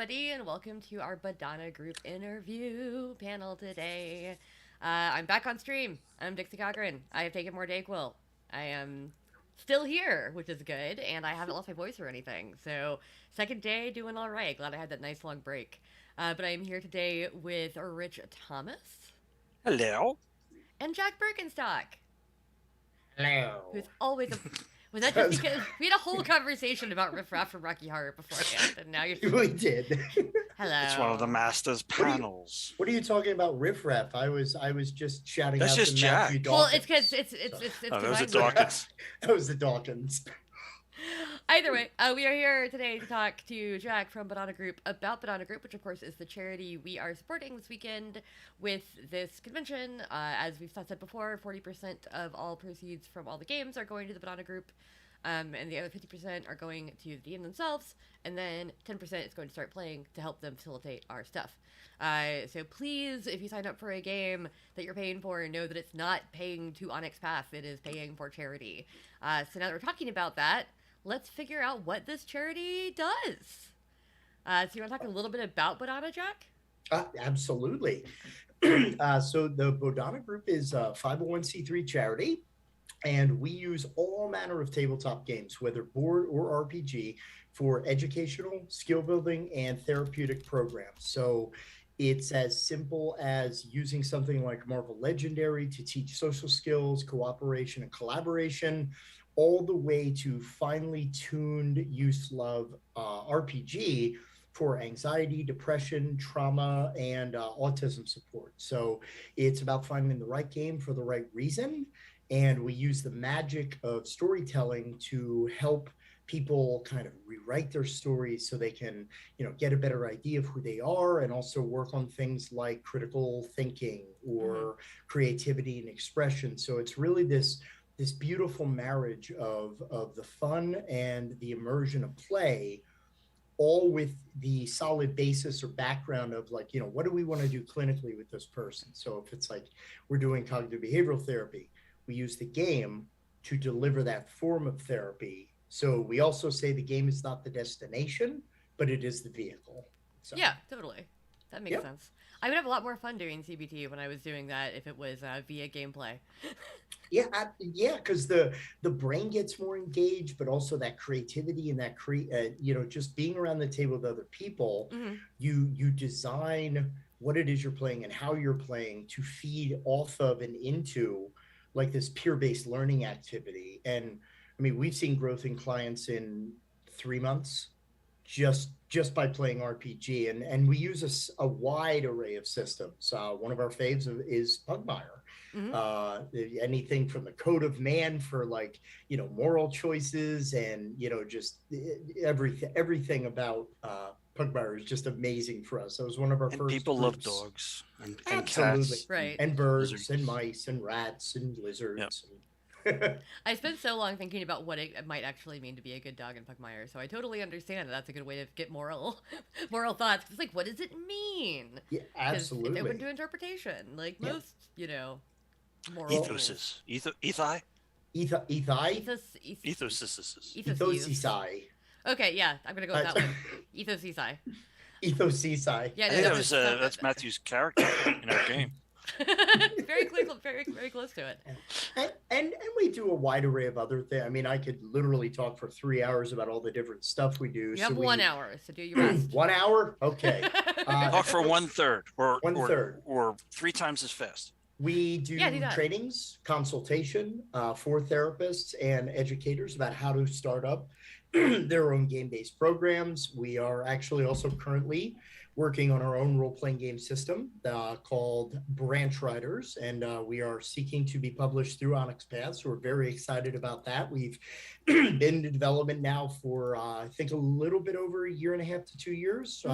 everybody, and welcome to our Bodhana group interview panel today. I'm back on stream. I'm Dixie Cochran. I have taken more Dayquil. I am still here, which is good, and I haven't lost my voice or anything. So, second day, doing all right. Glad I had that nice long break. But I am here today with Rich Thomas Hello. and Jack Berkenstock, who's Hello. always a. Was that just because we had a whole conversation about Riff Raff from Rocky Horror beforehand, and now you're. We did. Hello. It's one of the Masters panels. What are you talking about, Riff Raff? I was just shouting That's out just to Jack. Matthew Well, Dawkins. it's because it's Oh, those are combined with- Dawkins. That was the Dawkins. Either way, we are here today to talk to Jack from Bodhana Group about Bodhana Group, which of course is the charity we are supporting this weekend with this convention. As we've said before, 40% of all proceeds from all the games are going to the Bodhana Group, and the other 50% are going to the game themselves, and then 10% is going to start playing to help them facilitate our stuff. So please, if you sign up for a game that you're paying for, know that it's not paying to Onyx Path, it is paying for charity. So now that we're talking about that, let's figure out what this charity does. So you want to talk a little bit about Bodhana, Jack? Absolutely. So the Bodhana Group is a 501c3 charity, and we use all manner of tabletop games, whether board or RPG, for educational, skill building, and therapeutic programs. So it's as simple as using something like Marvel Legendary to teach social skills, cooperation, and collaboration, all the way to finely tuned use of RPG for anxiety, depression, trauma, and autism support. So it's about finding the right game for the right reason. And we use the magic of storytelling to help people kind of rewrite their stories so they can, get a better idea of who they are, and also work on things like critical thinking or creativity and expression. So it's really this beautiful marriage of the fun and the immersion of play, all with the solid basis or background of what do we want to do clinically with this person? So if it's like we're doing cognitive behavioral therapy, we use the game to deliver that form of therapy. So we also say the game is not the destination, but it is the vehicle. So, Yeah, totally. That makes sense. I would have a lot more fun doing CBT when I was doing that if it was via gameplay. Because the brain gets more engaged, but also that creativity and that just being around the table with other people, you design what it is you're playing and how you're playing to feed off of and into like this peer-based learning activity. And I mean, we've seen growth in clients in 3 months just by playing RPG, and we use a wide array of systems. One of our faves is Pugmire. Anything from the Code of Man for moral choices, and just everything about Pugmire is just amazing for us. That was one of our And first people groups. love dogs and Absolutely. cats. Right. And birds Lizards. and mice and rats and lizards. I spent so long thinking about what it might actually mean to be a good dog in Pugmire, so I totally understand that that's a good way to get moral thoughts. It's like, what does it mean? Yeah, 'Cause absolutely. It's open to interpretation, like most, moral Ethoses. Ethos. ethos. Ethosisai. Okay, yeah, I'm gonna go with that one. Ethosisai. Ethosisai. Yeah, I no, think that's that's Matthew's character in our game. very close to it. And we do a wide array of other things. I mean, I could literally talk for 3 hours about all the different stuff we do. You have 1 hour, so do your best. 1 hour? Okay. Talk for 1/3 or 1/3. or 3 times as fast. We do do that. trainings, consultation for therapists and educators about how to start up their own game-based programs. We are actually also currently working on our own role-playing game system called Branch Riders, and we are seeking to be published through Onyx Path, so we're very excited about that. We've been in development now for, I think, a little bit over 1.5 to 2 years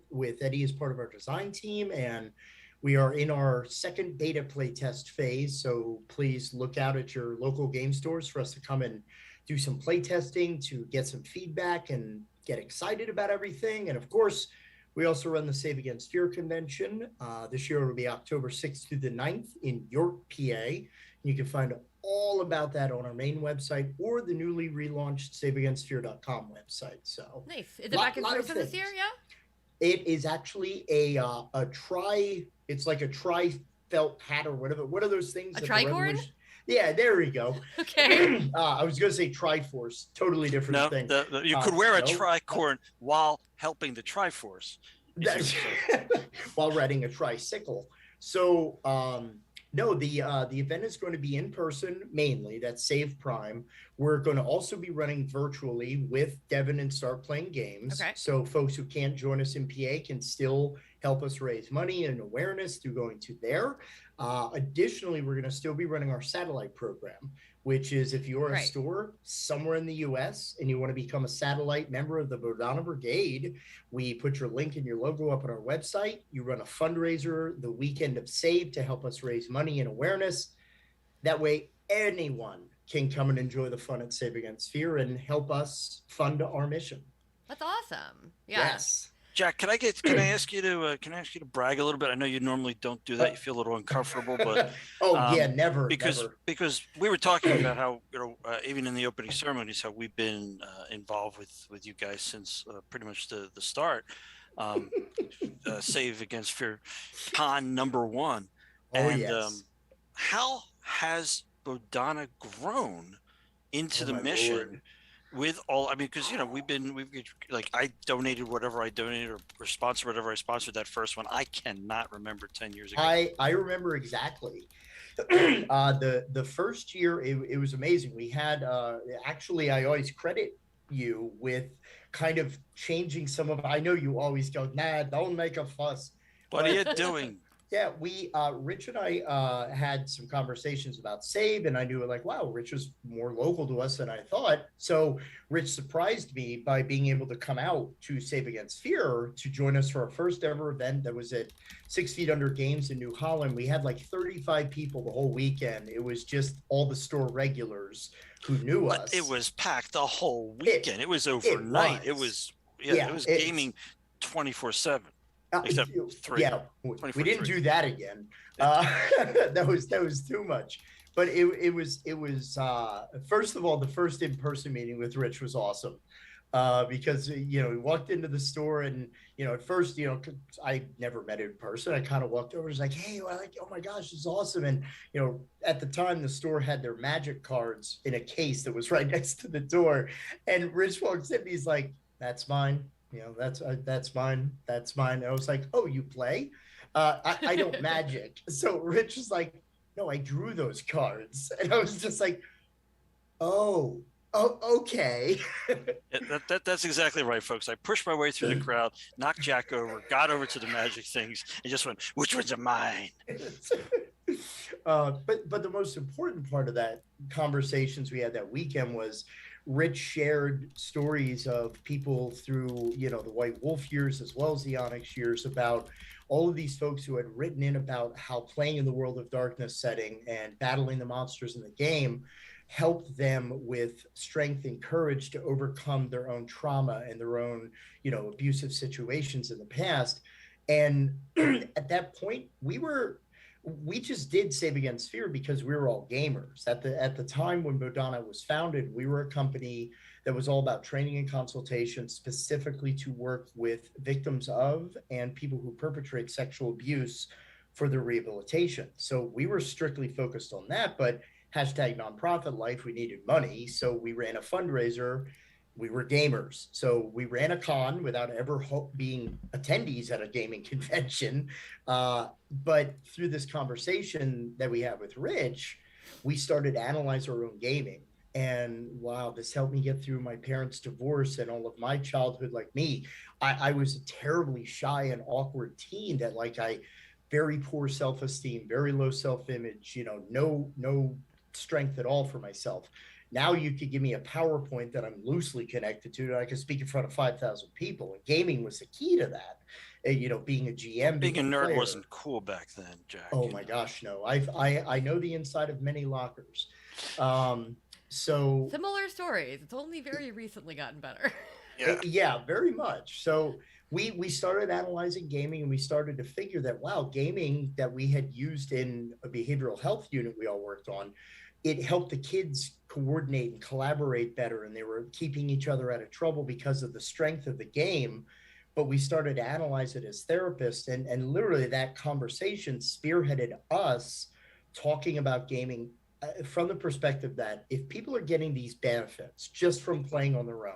with Eddie as part of our design team, and we are in our second beta playtest phase, so please look out at your local game stores for us to come and do some play testing to get some feedback and get excited about everything. And of course, we also run the Save Against Fear convention. This year it will be October 6th through the 9th in York, PA. You can find all about that on our main website or the newly relaunched SaveAgainstFear.com website. So Nice. Is it back in person this year? Yeah. It is actually it's like a tri felt hat or whatever. What are those things? A that the tricorn? Revolution- Yeah, there we go. Okay. I was going to say Triforce, totally different No, thing. you could wear a No, tricorn while helping the Triforce. That's while riding a tricycle. So no, the event is going to be in person mainly. That's Save Prime. We're going to also be running virtually with Devin and Start Playing Games. Okay. So folks who can't join us in PA can still help us raise money and awareness through going to there. Additionally, we're going to still be running our satellite program, which is if you're a store somewhere in the US and you want to become a satellite member of the Bodhana Brigade, we put your link and your logo up on our website. You run a fundraiser the weekend of Save to help us raise money and awareness. That way, anyone can come and enjoy the fun at Save Against Fear and help us fund our mission. That's awesome. Yeah. Yes. Jack, can I ask you to brag a little bit? I know you normally don't do that. You feel a little uncomfortable, but never. Because we were talking about how even in the opening ceremonies how we've been involved with you guys since pretty much the start. Save Against Fear Con #1. Yes. How has Bodhana grown into the mission? Lord. With all, I mean, because we've like I donated whatever I donated or sponsored whatever I sponsored that first one. I cannot remember 10 years ago. I remember exactly. The first year it was amazing. We had actually I always credit you with kind of changing some of. I know you always go, nah, don't make a fuss. What are you doing? Yeah, we Rich and I had some conversations about Save, and I knew like, wow, Rich was more local to us than I thought. So Rich surprised me by being able to come out to Save Against Fear to join us for our first ever event that was at 6 Feet Under Games in New Holland. We had like 35 people the whole weekend. It was just all the store regulars who knew us. It was packed the whole weekend. It was overnight. It was gaming 24/7. Except 3. Yeah, we didn't do that again. That was too much. But it was first of all, the first in-person meeting with Rich was awesome. Because we walked into the store and at first I never met him in person. I kind of walked over and was like, hey, oh my gosh, this is awesome. And at the time the store had their magic cards in a case that was right next to the door, and Rich walks in and he's like, that's mine. That's mine. And I was like, oh, you play? I don't magic. So Rich was like, no, I drew those cards. And I was just like, oh, okay. That's exactly right, folks. I pushed my way through the crowd, knocked Jack over, got over to the magic things, and just went, which ones are mine? But the most important part of that conversations we had that weekend was Rich shared stories of people through, the White Wolf years as well as the Onyx years about all of these folks who had written in about how playing in the World of Darkness setting and battling the monsters in the game helped them with strength and courage to overcome their own trauma and their own, abusive situations in the past. And at that point, we just did Save Against Fear because we were all gamers. At the time when Bodhana was founded, we were a company that was all about training and consultation, specifically to work with victims of and people who perpetrate sexual abuse for their rehabilitation. So we were strictly focused on that, but hashtag nonprofit life, we needed money. So we ran a fundraiser. We were gamers. So we ran a con without ever being attendees at a gaming convention. But through this conversation that we had with Rich, we started to analyze our own gaming. And wow, this helped me get through my parents' divorce and all of my childhood. Like me, I was a terribly shy and awkward teen that I very poor self-esteem, very low self-image, no strength at all for myself. Now you could give me a PowerPoint that I'm loosely connected to, and I could speak in front of 5,000 people. And gaming was the key to that. Being a GM, being a nerd player wasn't cool back then, Jack. Oh my gosh, no! I know the inside of many lockers. So similar stories. It's only very recently gotten better. Yeah, very much. So we started analyzing gaming, and we started to figure that gaming that we had used in a behavioral health unit we all worked on, it helped the kids coordinate and collaborate better, and they were keeping each other out of trouble because of the strength of the game. but we started to analyze it as therapists, and literally that conversation spearheaded us talking about gaming from the perspective that if people are getting these benefits just from playing on their own,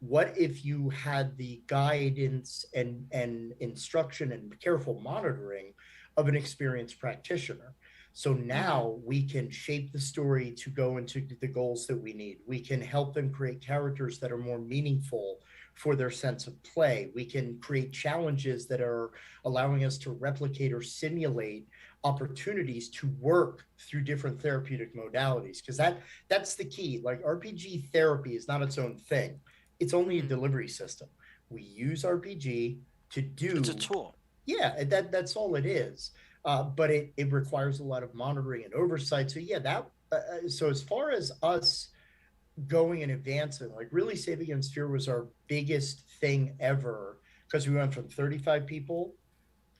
what if you had the guidance and instruction and careful monitoring of an experienced practitioner? So now we can shape the story to go into the goals that we need. We can help them create characters that are more meaningful for their sense of play. We can create challenges that are allowing us to replicate or simulate opportunities to work through different therapeutic modalities, because that's the key. Like, RPG therapy is not its own thing. It's only a delivery system. We use RPG to do. It's a tool. Yeah, that's all it is. But it requires a lot of monitoring and oversight. So yeah, so as far as us going and advancing, like really Save Against Fear was our biggest thing ever, because we went from 35 people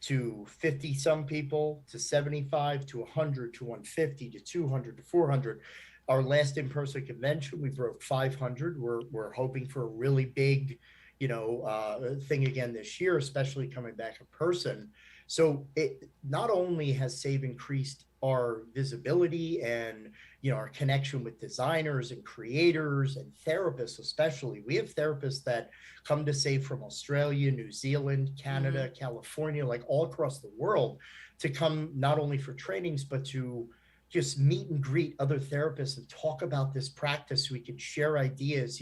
to 50 some people to 75 to 100 to 150 to 200 to 400. Our last in-person convention, we broke 500. We're hoping for a really big, thing again this year, especially coming back in person. So it not only has Save increased our visibility and our connection with designers and creators and therapists, especially. We have therapists that come to Save from Australia, New Zealand, Canada, California, like all across the world, to come not only for trainings, but to just meet and greet other therapists and talk about this practice so we could share ideas,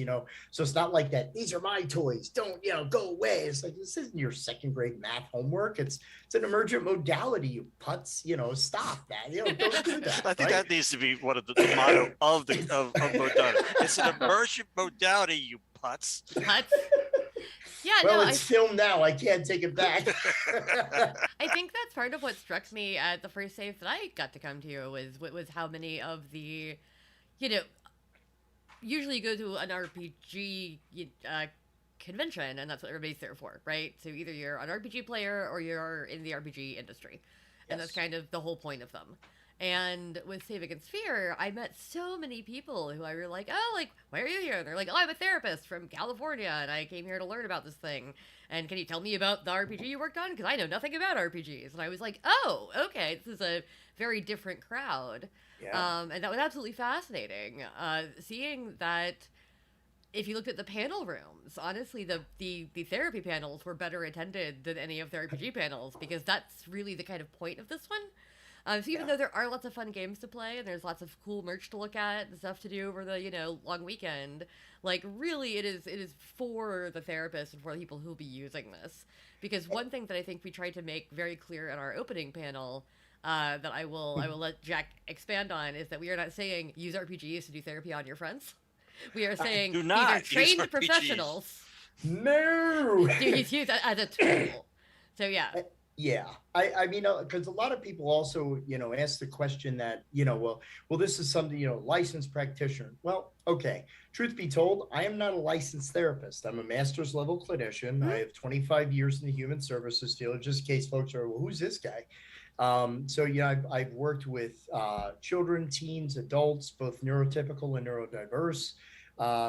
So it's not like that, these are my toys, don't, go away. It's like, this isn't your second grade math homework. It's an emergent modality, you putz, stop that. Don't do that. I think that needs to be one of the motto of Bodhana. It's an emergent modality, you putz. Putz? Yeah, well, it's filmed now. I can't take it back. I think that's part of what struck me at the first Save that I got to come to was how many of the, usually you go to an RPG convention and that's what everybody's there for, right? So either you're an RPG player or you're in the RPG industry. And that's kind of the whole point of them. And with Save Against Fear, I met so many people who I were like, oh, like, why are you here? And they're like, oh, I'm a therapist from California, and I came here to learn about this thing. And can you tell me about the RPG you worked on? Because I know nothing about RPGs. And I was like, oh, okay, this is a very different crowd. Yeah. And that was absolutely fascinating. Seeing that, if you looked at the panel rooms, honestly, the therapy panels were better attended than any of the RPG panels, because that's really the kind of point of this one. So even though there are lots of fun games to play and there's lots of cool merch to look at and stuff to do over the long weekend, like really it is for the therapists and for the people who'll be using this. Because one thing that I think we tried to make very clear in our opening panel, that I will let Jack expand on, is that we are not saying use RPGs to do therapy on your friends. We are saying these are trained professionals. No, use it as a tool. So yeah. Yeah, I mean, because a lot of people also, ask the question that, well, this is something, licensed practitioner. Well, okay. Truth be told, I am not a licensed therapist. I'm a master's level clinician. Mm-hmm. I have 25 years in the human services field, just in case folks are, well, who's this guy? So, I've worked with children, teens, adults, both neurotypical and neurodiverse,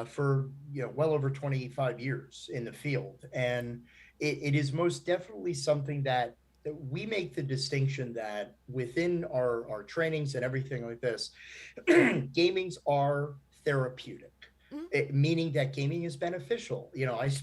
for, well over 25 years in the field. And it is most definitely something that we make the distinction that within our trainings and everything like this, gamings are therapeutic, meaning that gaming is beneficial.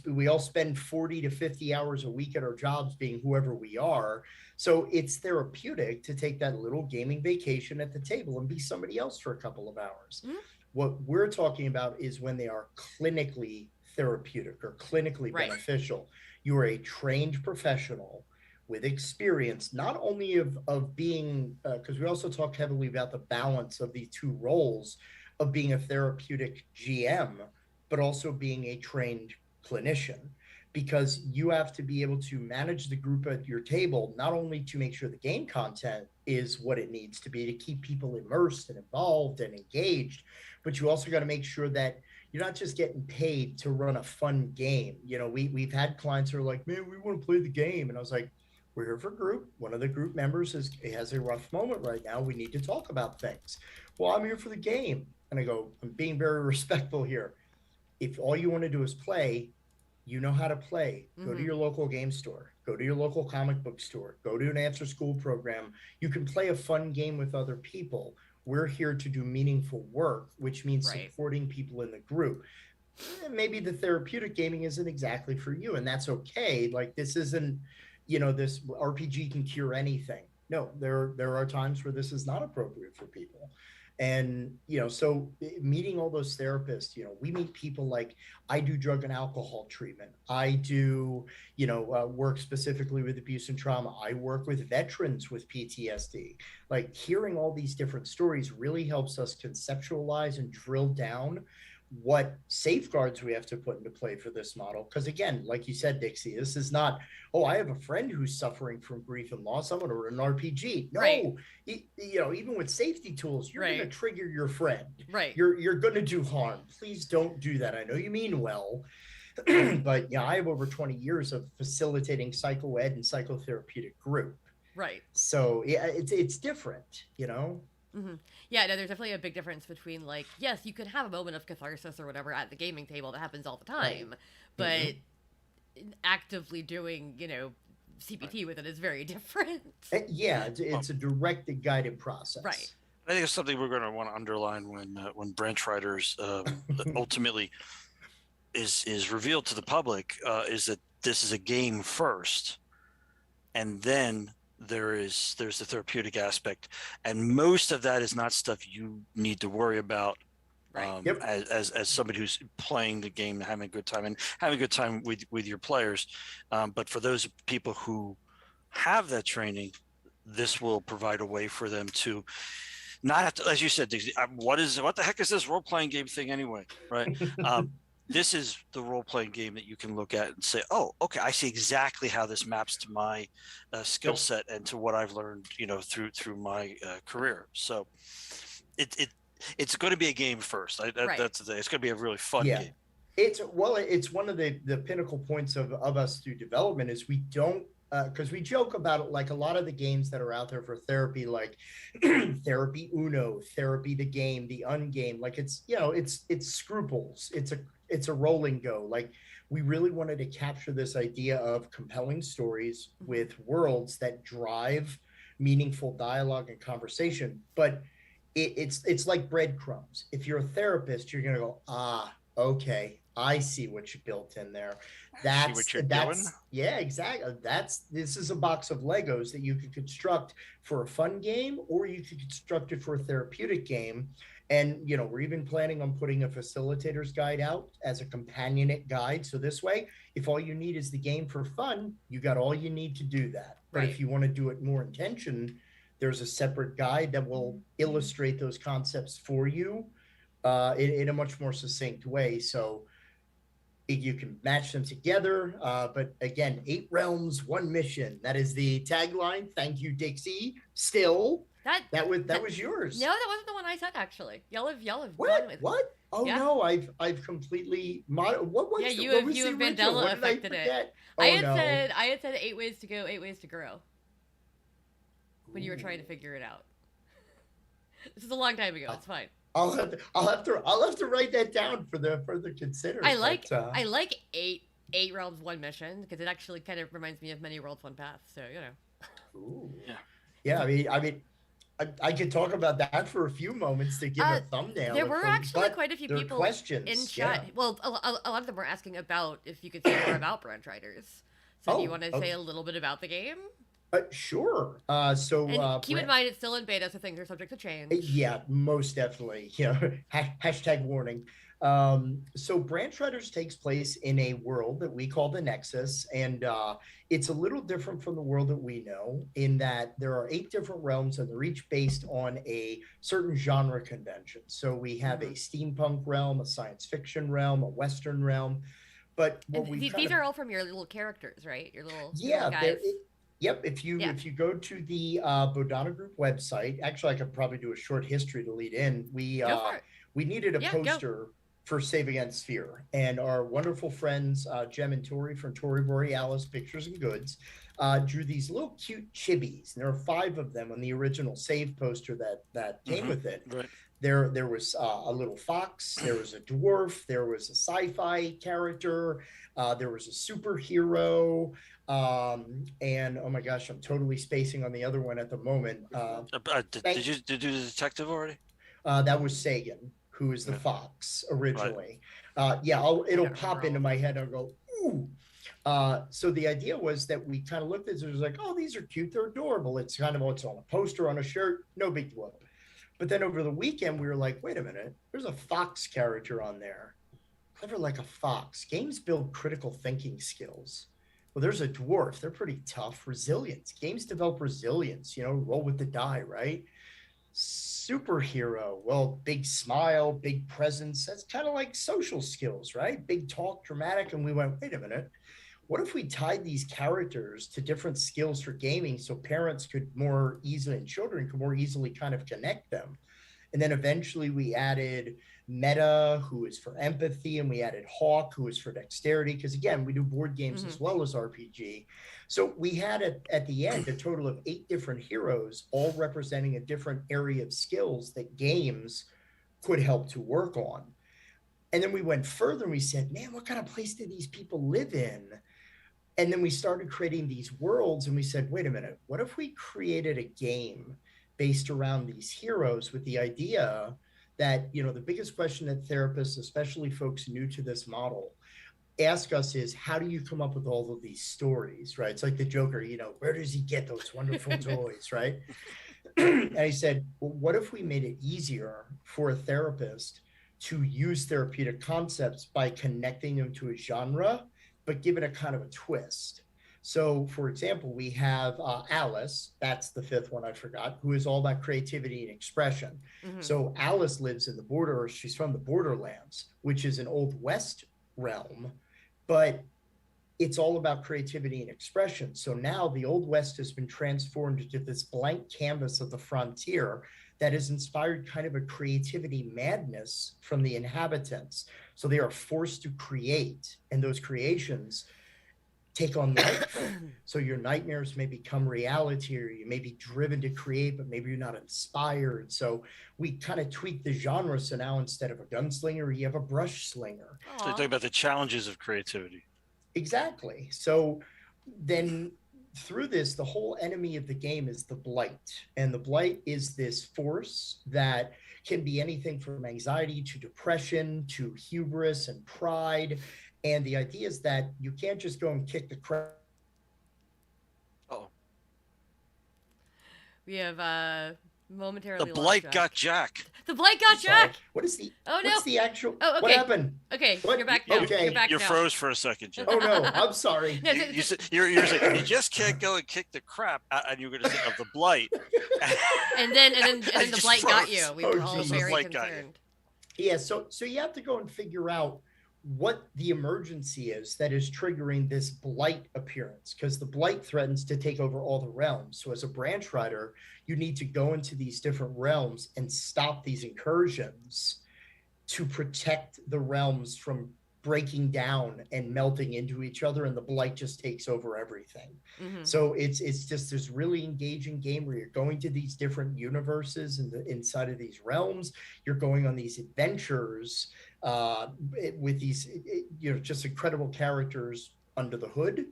We all spend 40 to 50 hours a week at our jobs being whoever we are. So it's therapeutic to take that little gaming vacation at the table and be somebody else for a couple of hours. What we're talking about is when they are clinically therapeutic or clinically beneficial. You are a trained professional with experience, not only of being, because we also talk heavily about the balance of the two roles of being a therapeutic GM, but also being a trained clinician, because you have to be able to manage the group at your table, not only to make sure the game content is what it needs to be to keep people immersed and involved and engaged, but you also got to make sure that you're not just getting paid to run a fun game. We've had clients who are like, man, we want to play the game. And I was like, we're here for group. One of the group members has a rough moment right now. We need to talk about things. Well, I'm here for the game. And I go, I'm being very respectful here. If all you want to do is play, you know how to play, go to Mhm. your local game store, go to your local comic book store, go to an after school program. You can play a fun game with other people. We're here to do meaningful work, which means Right. supporting people in the group. Maybe the therapeutic gaming isn't exactly for you, and that's okay. Like, this isn't, this RPG can cure anything. No, there are times where this is not appropriate for people. And so meeting all those therapists, we meet people like, I do drug and alcohol treatment, I do work specifically with abuse and trauma, I work with veterans with PTSD. Like, hearing all these different stories really helps us conceptualize and drill down what safeguards we have to put into play for this model. Because again, like you said, Dixie, this is not, oh, I have a friend who's suffering from grief and loss, I'm going to run an RPG. No, Right. Even with safety tools, you're going to Right. trigger your friend. Right. You're going to do harm. Please don't do that. I know you mean well, but I have over 20 years of facilitating psychoed and psychotherapeutic group. Right. So yeah, it's different, Mm-hmm. Yeah, no, there's definitely a big difference between, like, yes, you can have a moment of catharsis or whatever at the gaming table, that happens all the time, but actively doing, CBT with it is very different. Yeah, it's a directed, guided process. Right. I think it's something we're going to want to underline when Branch Riders ultimately is revealed to the public, is that this is a game first, and then there's the therapeutic aspect, and most of that is not stuff you need to worry about. Right. As somebody who's playing the game and having a good time with your players, but for those people who have that training, this will provide a way for them to not have to, as you said, Dixie, what the heck is this role-playing game thing anyway, right? This is the role-playing game that you can look at and say, oh, okay, I see exactly how this maps to my skill set and to what I've learned, through my career. So it's going to be a game first. Right. That's the thing. It's going to be a really fun game. It's one of the pinnacle points of us through development is we don't, because we joke about it, like a lot of the games that are out there for therapy, like Therapy Uno, Therapy the Game, the Ungame, like it's scruples. It's a roll and go. Like, we really wanted to capture this idea of compelling stories with worlds that drive meaningful dialogue and conversation. But it's like breadcrumbs. If you're a therapist, you're going to go, okay, I see what you built in there. That's what you're doing? Yeah, exactly. This is a box of Legos that you could construct for a fun game, or you could construct it for a therapeutic game. And, we're even planning on putting a facilitator's guide out as a companionate guide. So this way, if all you need is the game for fun, you got all you need to do that. But if you want to do it more intention, there's a separate guide that will illustrate those concepts for you in a much more succinct way. So you can match them together. But again, 8 realms, 1 mission. That is the tagline. Thank you, Dixie. Still, that was yours. No, that wasn't the one I said, actually. Y'all have what? gone with What? Oh yeah. No, I've completely what was you what have was you the have original? Mandela What did I affected it. forget? I had said 8 ways to go, 8 ways to grow. When you were trying to figure it out. This is a long time ago. It's fine. I'll have to write that down for the further consider. I like 8 realms, 1 mission, because it actually kind of reminds me of many worlds, 1 path. So Ooh. Yeah. I mean, I could talk about that for a few moments to give a thumbnail. There were actually quite a few people questions in chat. Yeah. Well, a lot of them were asking about if you could say more about Branch Riders. So do you want to say a little bit about the game? Sure. Keep in mind, it's still in beta, so things are subject to change. Yeah, most definitely. Hashtag warning. So Branch Riders takes place in a world that we call the Nexus, and it's a little different from the world that we know in that there are 8 different realms, and they're each based on a certain genre convention. So we have a steampunk realm, a science fiction realm, a Western realm. But these are all from your little characters, right? Your little guys. Yep. If you go to the Bodhana Group website, actually, I could probably do a short history to lead in. We needed a poster for Save Against Fear, and our wonderful friends Jem and Tori from Tori Borealis Pictures and Goods drew these little cute chibis, and there are 5 of them on the original Save poster that came with it. Right. There was a little fox, there was a dwarf, there was a sci-fi character, there was a superhero, and oh my gosh, I'm totally spacing on the other one at the moment. Did you do the detective already? That was Sagan, who is the fox originally. Yeah, it'll pop into my head and I'll go, ooh. So the idea was that we kind of looked at it, it was like, oh, these are cute, they're adorable. It's kind of what's on a poster, on a shirt, no big deal. But then over the weekend, we were like, wait a minute, there's a fox character on there. Clever like a fox. Games build critical thinking skills. Well, there's a dwarf. They're pretty tough. Resilience. Games develop resilience, roll with the die, right? Superhero. Well, big smile, big presence. That's kind of like social skills, right? Big talk, dramatic. And we went, wait a minute. What if we tied these characters to different skills for gaming so parents could more easily, and children could more easily kind of connect them? And then eventually we added Meta, who is for empathy, and we added Hawk, who is for dexterity, because again, we do board games as well as RPG. So we had at the end a total of 8 different heroes, all representing a different area of skills that games could help to work on. And then we went further and we said, man, what kind of place do these people live in? And then we started creating these worlds and we said, wait a minute, what if we created a game based around these heroes with the idea that, the biggest question that therapists, especially folks new to this model, ask us is, how do you come up with all of these stories, right? It's like the Joker, where does he get those wonderful toys, right? And I said, well, what if we made it easier for a therapist to use therapeutic concepts by connecting them to a genre, but give it a kind of a twist? So, for example, we have Alice, that's the 5th one I forgot, who is all about creativity and expression. So Alice lives in the border, or she's from the Borderlands, which is an Old West realm, but it's all about creativity and expression. So now the Old West has been transformed into this blank canvas of the frontier that has inspired kind of a creativity madness from the inhabitants. So they are forced to create, and those creations take on life. So your nightmares may become reality, or you may be driven to create, but maybe you're not inspired. So we kind of tweak the genre. So now instead of a gunslinger, you have a brush slinger. So you're talking about the challenges of creativity. Exactly. So then through this, the whole enemy of the game is the blight. And the blight is this force that can be anything from anxiety to depression to hubris and pride. And the idea is that you can't just go and kick the crap. Oh, we have momentarily the blight got Jack. The blight got Jack. What is the? Oh no! What's the actual? Oh, okay. What happened? Okay, What? you're back now. Okay. You're back You now. froze for a second, Jack. Oh no! I'm sorry. No, You said you're saying you just can't go and kick the crap, and you were going to say of the blight. and then the just blight got froze. you. We were all Jesus. very Blight got you. concerned. Yeah. So you have to go and figure out what the emergency is that is triggering this blight appearance, because the blight threatens to take over all the realms. So as a branch rider, you need to go into these different realms and stop these incursions to protect the realms from breaking down and melting into each other, and the blight just takes over everything. So it's just this really engaging game where you're going to these different universes inside of these realms. You're going on these adventures with these just incredible characters under the hood.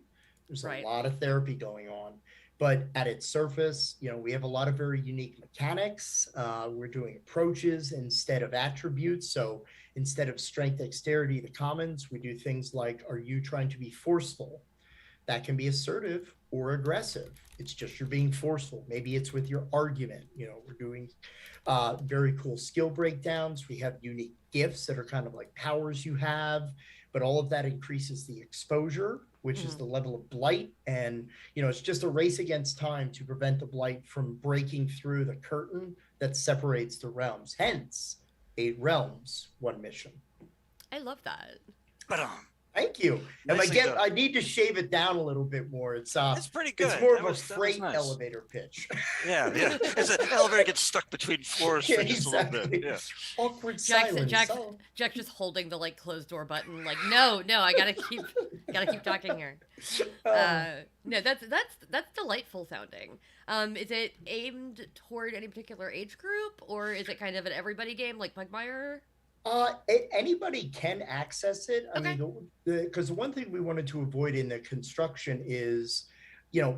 There's a lot of therapy going on, but at its surface, we have a lot of very unique mechanics. We're doing approaches instead of attributes. So instead of strength, dexterity, the commons, we do things like, are you trying to be forceful? That can be assertive or aggressive. It's just you're being forceful. Maybe it's with your argument. We're doing very cool skill breakdowns. We have unique gifts that are kind of like powers you have, but all of that increases the exposure, which is the level of blight. And, it's just a race against time to prevent the blight from breaking through the curtain that separates the realms. Hence, 8 realms, 1 mission. I love that. But Thank you. And Nicely done. I need to shave it down a little bit more. It's pretty good. It's more That of a was freight nice. elevator pitch. Yeah. As an elevator gets stuck between floors for just a little bit. Yeah. Awkward silence. Jack's just holding the like closed door button. Like, no, I gotta keep talking here. No, that's delightful sounding. Is it aimed toward any particular age group, or is it kind of an everybody game like Pugmire? Anybody can access it. I mean, because the one thing we wanted to avoid in the construction is,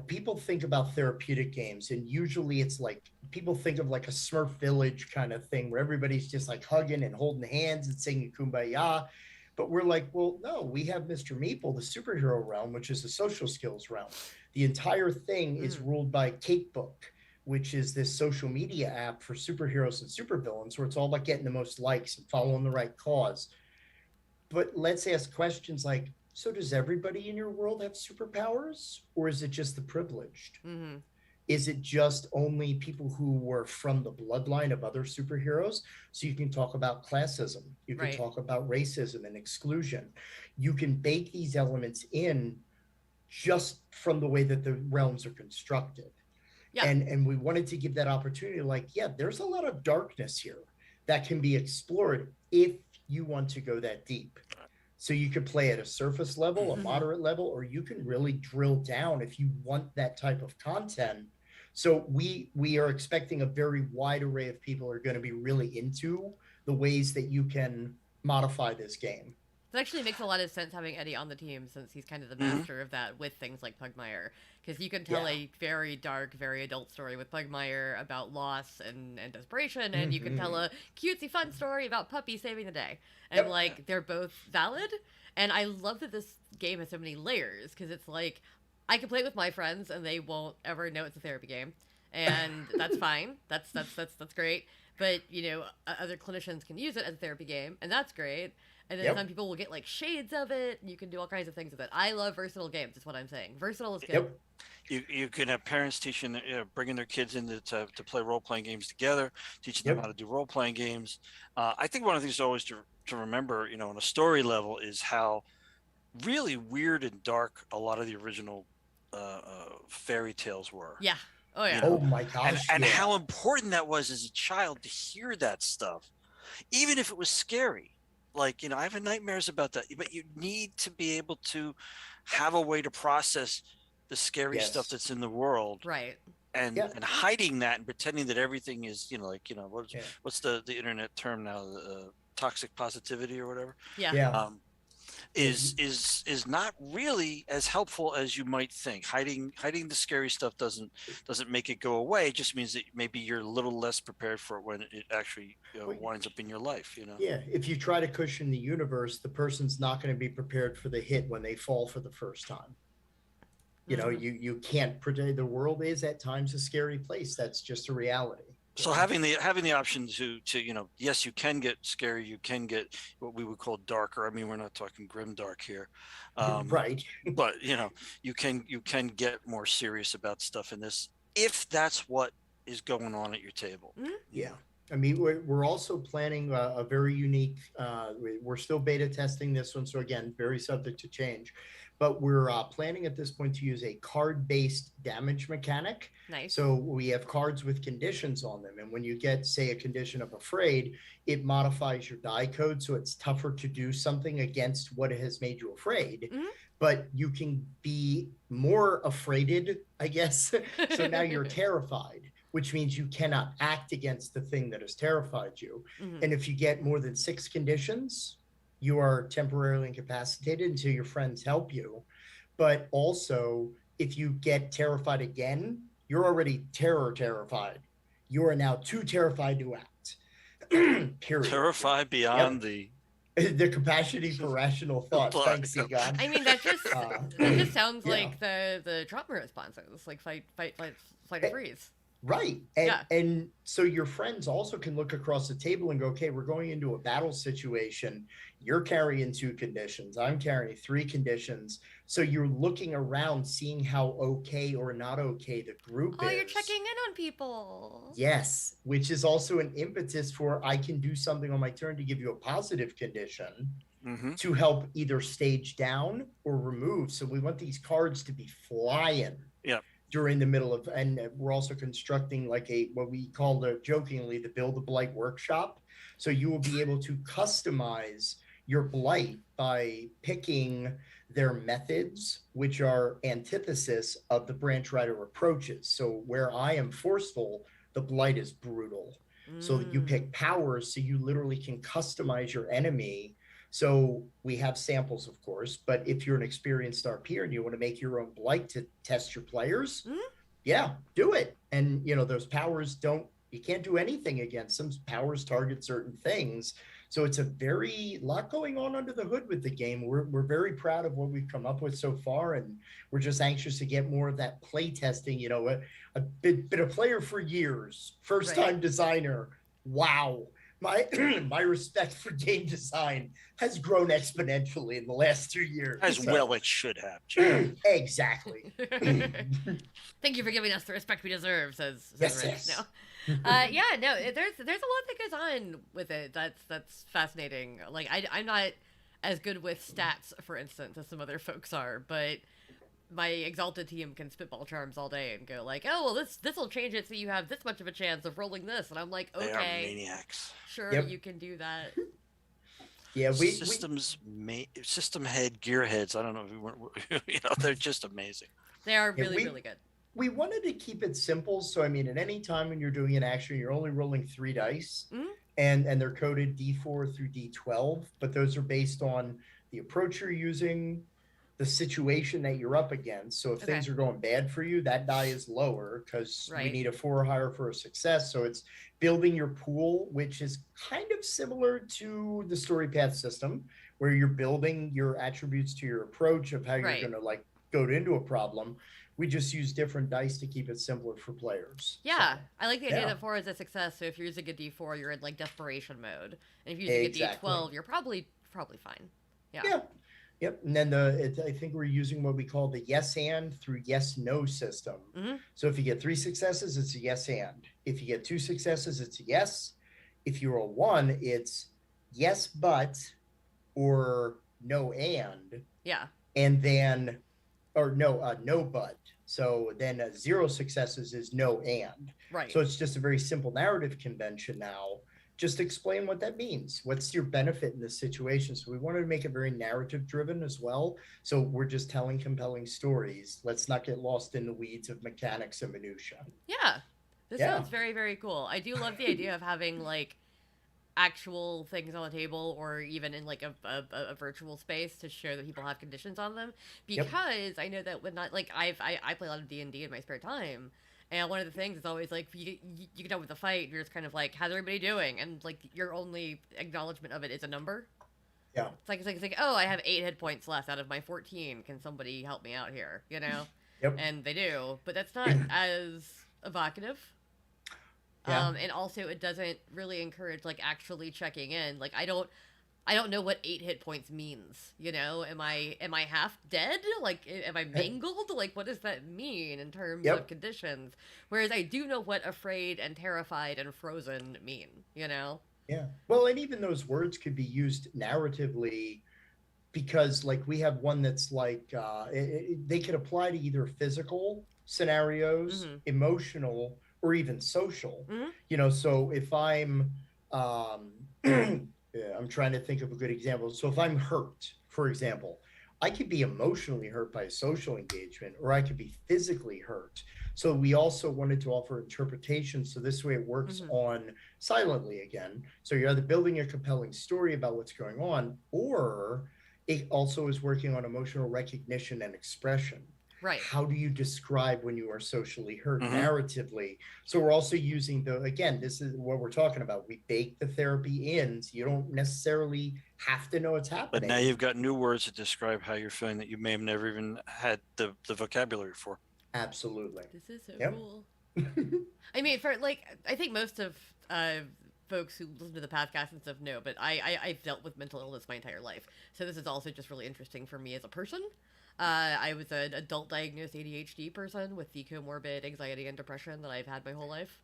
people think about therapeutic games, and usually it's like people think of like a Smurf Village kind of thing where everybody's just like hugging and holding hands and singing Kumbaya. But we're like, well, no, we have Mr. Meeple, the superhero realm, which is the social skills realm. The entire thing is ruled by Cakebook, which is this social media app for superheroes and supervillains, where it's all about getting the most likes and following the right cause. But let's ask questions like, so does everybody in your world have superpowers, or is it just the privileged? Mm-hmm. Is it just only people who were from the bloodline of other superheroes? So you can talk about classism, you can talk about racism and exclusion. You can bake these elements in just from the way that the realms are constructed. Yeah. And we wanted to give that opportunity, like, there's a lot of darkness here that can be explored if you want to go that deep. So you could play at a surface level, a moderate level, or you can really drill down if you want that type of content. So we are expecting a very wide array of people are going to be really into the ways that you can modify this game. It actually makes a lot of sense having Eddie on the team, since he's kind of the master of that with things like Pugmire. Because you can tell a very dark, very adult story with Pugmire about loss and desperation, and you can tell a cutesy fun story about Puppy saving the day. And they're both valid. And I love that this game has so many layers, because it's like, I can play it with my friends and they won't ever know it's a therapy game. And that's fine. That's great. But, other clinicians can use it as a therapy game, and that's great. And then some people will get like shades of it. You can do all kinds of things with it. I love versatile games. Is what I'm saying. Versatile is good. You can have parents teaching, bringing their kids in to play role playing games together, teaching them how to do role playing games. I think one of the things always to remember, on a story level, is how really weird and dark a lot of the original fairy tales were. Yeah. Oh yeah. Oh my gosh. And how important that was as a child to hear that stuff, even if it was scary. Like, I have nightmares about that, but you need to be able to have a way to process the scary stuff that's in the world. Right. And hiding that and pretending that everything is, what's the internet term now? Toxic positivity or whatever. Yeah. Is not really as helpful as you might think. Hiding the scary stuff doesn't make it go away. It just means that maybe you're a little less prepared for it when it actually winds up in your life. Yeah, if you try to cushion the universe, the person's not going to be prepared for the hit when they fall for the first time. You can't predict. The world is at times a scary place. That's just a reality. So having the option to yes, you can get scary, you can get what we would call darker. I mean, we're not talking grim dark here, right? But you can get more serious about stuff in this if that's what is going on at your table. Yeah, I mean, we're also planning a very unique. We're still beta testing this one, so again, very subject to change. But we're planning at this point to use a card-based damage mechanic. Nice. So we have cards with conditions on them. And when you get, say, a condition of afraid, it modifies your die code. So it's tougher to do something against what has made you afraid. But you can be more afraided, I guess. So now you're terrified, which means you cannot act against the thing that has terrified you. And if you get more than 6 conditions, you are temporarily incapacitated until your friends help you. But also, if you get terrified again, you're already terrified. You are now too terrified to act. Period. Terrified beyond the capacity for rational thought. Thanks, Egon. I mean, that just sounds like the trauma responses, like fight, or freeze. Right. And so your friends also can look across the table and go, okay, we're going into a battle situation. You're carrying 2 conditions. I'm carrying 3 conditions. So you're looking around, seeing how okay or not okay the group is. Oh, you're checking in on people. Yes, which is also an impetus for I can do something on my turn to give you a positive condition. to help either stage down or remove. So we want these cards to be flying during the middle of, and we're also constructing like what we call jokingly the Build a Blight workshop. So you will be able to customize your blight by picking their methods, which are antithesis of the branch rider approaches. So where I am forceful, the blight is brutal. So you pick powers, so you literally can customize your enemy. So we have samples, of course, but if you're an experienced RP and you want to make your own blight to test your players, yeah, do it. And those powers you can't do anything against them. Powers target certain things. So it's a lot going on under the hood with the game. We're very proud of what we've come up with so far, and we're just anxious to get more of that play testing. I've been a player for years, first time designer. Wow. My respect for game design has grown exponentially in the last 2 years. As well it should have. Exactly. Thank you for giving us the respect we deserve, says yes, Rich. yes. No. There's a lot that goes on with it. That's fascinating. Like I'm not as good with stats, for instance, as some other folks are, but my Exalted team can spitball charms all day and go like, oh, well, this will change it so you have this much of a chance of rolling this. And I'm like, okay. They are maniacs. Sure, you can do that. Yeah, system head, gear heads. I don't know if we weren't, they're just amazing. They are really good. We wanted to keep it simple. So, at any time when you're doing an action, you're only rolling 3 dice and they're coded D4 through D12, but those are based on the approach you're using, the situation that you're up against. So if things are going bad for you, that die is lower because we need a 4 or higher for a success. So it's building your pool, which is kind of similar to the story path system, where you're building your attributes to your approach of how you're going to go into a problem. We just use different dice to keep it simpler for players. Yeah, so, I like the idea that 4 is a success. So if you're using a D4, you're in like desperation mode, and if you're using a D12, you're probably fine. Yeah. Yep. And then I think we're using what we call the yes and through yes no system. So if you get 3 successes, it's a yes and. If you get 2 successes, it's a yes. If you roll 1, it's yes but or no and. Yeah. And then no but. So then 0 successes is no and. Right. So it's just a very simple narrative convention now. Just explain what that means. What's your benefit in this situation? So we wanted to make it very narrative driven as well. So we're just telling compelling stories. Let's not get lost in the weeds of mechanics and minutia. Yeah. This sounds very, very cool. I do love the idea of having like actual things on the table or even in like a virtual space to show that people have conditions on them, because I know that when not like I play a lot of D&D in my spare time. And one of the things is always like, you get done with the fight, you're just kind of like, how's everybody doing? And like, your only acknowledgement of it is a number. Yeah. It's like, oh, I have 8 hit points left out of my 14. Can somebody help me out here? Yep. And they do, but that's not as evocative. Yeah. And also it doesn't really encourage like actually checking in. Like I don't know what 8 hit points means, am I half dead? Like, am I mangled? Like, what does that mean in terms of conditions? Whereas I do know what afraid and terrified and frozen mean, Yeah. Well, and even those words could be used narratively because like we have one that's like, they could apply to either physical scenarios, emotional, or even social, so if I'm, I'm trying to think of a good example. So if I'm hurt, for example, I could be emotionally hurt by a social engagement, or I could be physically hurt. So we also wanted to offer interpretation. So this way it works on silently again. So you're either building a compelling story about what's going on, or it also is working on emotional recognition and expression. Right. How do you describe when you are socially hurt narratively? So we're also using this is what we're talking about. We bake the therapy in, so you don't necessarily have to know what's happening. But now you've got new words to describe how you're feeling that you may have never even had the vocabulary for. Absolutely. This is so cool. I mean, I think most of folks who listen to the podcast and stuff know, but I've dealt with mental illness my entire life. So this is also just really interesting for me as a person. I was an adult diagnosed ADHD person with the comorbid anxiety and depression that I've had my whole life.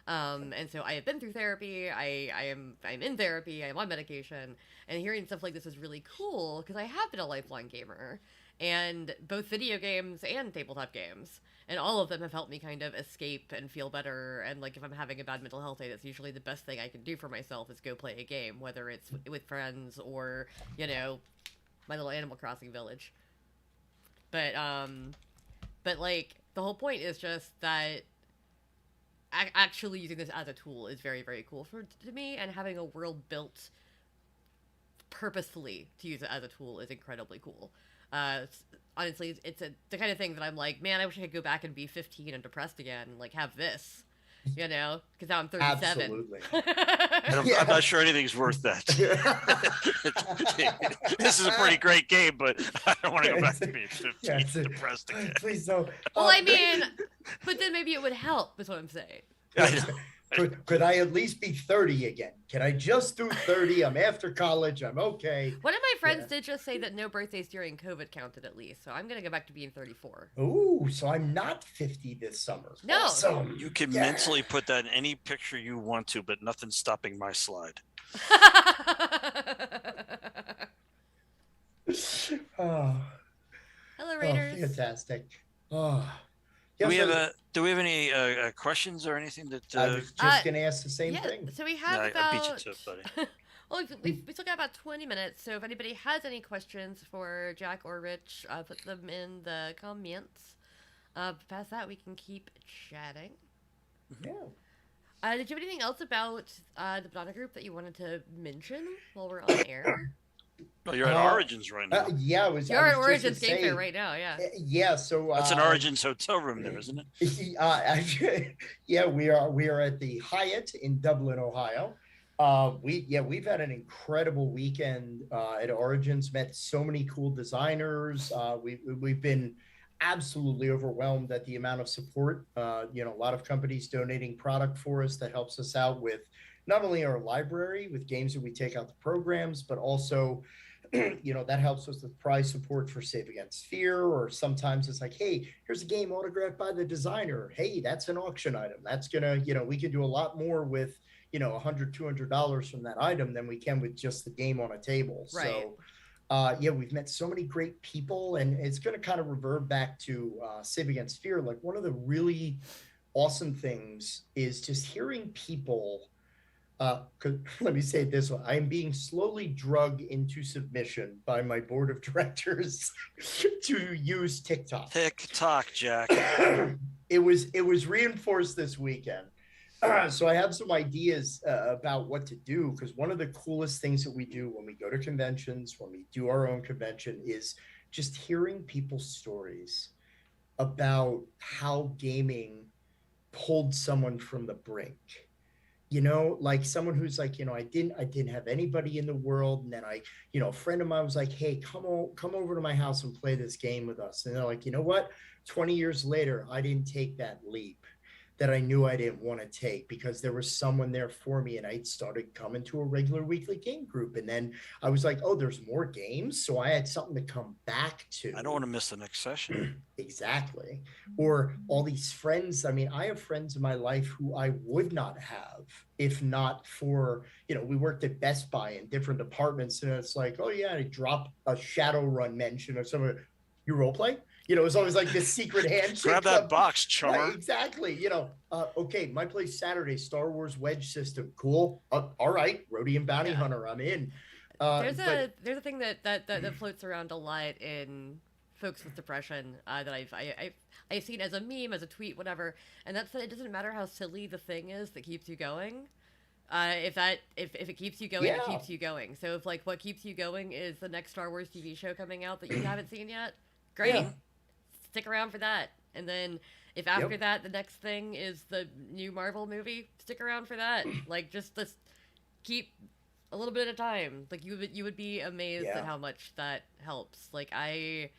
And so I have been through therapy. I'm in therapy. I'm on medication, and hearing stuff like this is really cool because I have been a lifelong gamer, and both video games and tabletop games, and all of them have helped me kind of escape and feel better. And like if I'm having a bad mental health day, that's usually the best thing I can do for myself is go play a game, whether it's with friends or my little Animal Crossing village. But like the whole point is just that actually using this as a tool is very, very cool to me, and having a world built purposefully to use it as a tool is incredibly cool. Honestly, it's the kind of thing that I'm like, man, I wish I could go back and be 15 and depressed again, and like have this, because now I'm 37. Absolutely. I'm not sure anything's worth that. This is a pretty great game, but I don't want to go back to being 15 and depressed again. Please don't. Well, I mean, but then maybe it would help, is what I'm saying. I know. Could I at least be 30 again? Can I just do 30? I'm after college. I'm okay. One of my friends did just say that no birthdays during COVID counted at least, so I'm going to go back to being 34. Ooh, so I'm not 50 this summer. No. Awesome. You can mentally put that in any picture you want to, but nothing's stopping my slide. Oh. Hello, Raiders. Oh, fantastic. Oh. Do we have any questions or anything that? I was just going to ask the same thing. So we have I about. beat you to it, buddy. Well, we still got about 20 minutes. So if anybody has any questions for Jack or Rich, put them in the comments. Past that, we can keep chatting. Yeah. Did you have anything else about the Bodhana group that you wanted to mention while we're on air? Well, you're at Origins right now. Yeah, you're at Origins Game Fair right now. Yeah. Yeah. So that's an Origins hotel room there, isn't it? Actually, yeah, we are at the Hyatt in Dublin, Ohio. We've had an incredible weekend at Origins. Met so many cool designers. We've been absolutely overwhelmed at the amount of support. A lot of companies donating product for us that helps us out with not only our library with games that we take out the programs, but also, that helps us with prize support for Save Against Fear, or sometimes it's like, hey, here's a game autographed by the designer. Hey, that's an auction item. That's gonna, we can do a lot more with, $100, $200 from that item than we can with just the game on a table. Right. So, we've met so many great people, and it's going to kind of revert back to Save Against Fear. Like one of the really awesome things is just hearing people. Let me say it this way. I am being slowly drugged into submission by my board of directors to use TikTok. TikTok, Jack. It was reinforced this weekend. So I have some ideas about what to do, because one of the coolest things that we do when we go to conventions, when we do our own convention, is just hearing people's stories about how gaming pulled someone from the brink. Like someone who's like, I didn't have anybody in the world. And then a friend of mine was like, hey, come over to my house and play this game with us. And they're like, you know what? 20 years later, I didn't take that leap that I knew I didn't want to take, because there was someone there for me, and I started coming to a regular weekly game group. And then I was like, oh, there's more games. So I had something to come back to. I don't want to miss the next session. Exactly. Or all these friends. I mean, I have friends in my life who I would not have if not for, we worked at Best Buy in different departments, and it's like, oh yeah, I drop a Shadowrun mention or something. You role play? It's always like this secret handshake. Grab that box, chummer. Right, exactly. Okay, my place Saturday, Star Wars Wedge system. Cool. All right, Rhodium Bounty Hunter, I'm in. There's a thing that floats around a lot in folks with depression that I've seen as a meme, as a tweet, whatever, and that's that it doesn't matter how silly the thing is that keeps you going. If it keeps you going, it keeps you going. So if what keeps you going is the next Star Wars TV show coming out that you haven't seen yet, great. Yeah. Stick around for that. And then if after that the next thing is the new Marvel movie, stick around for that. Just keep a little bit at a time. You would be amazed at how much that helps. I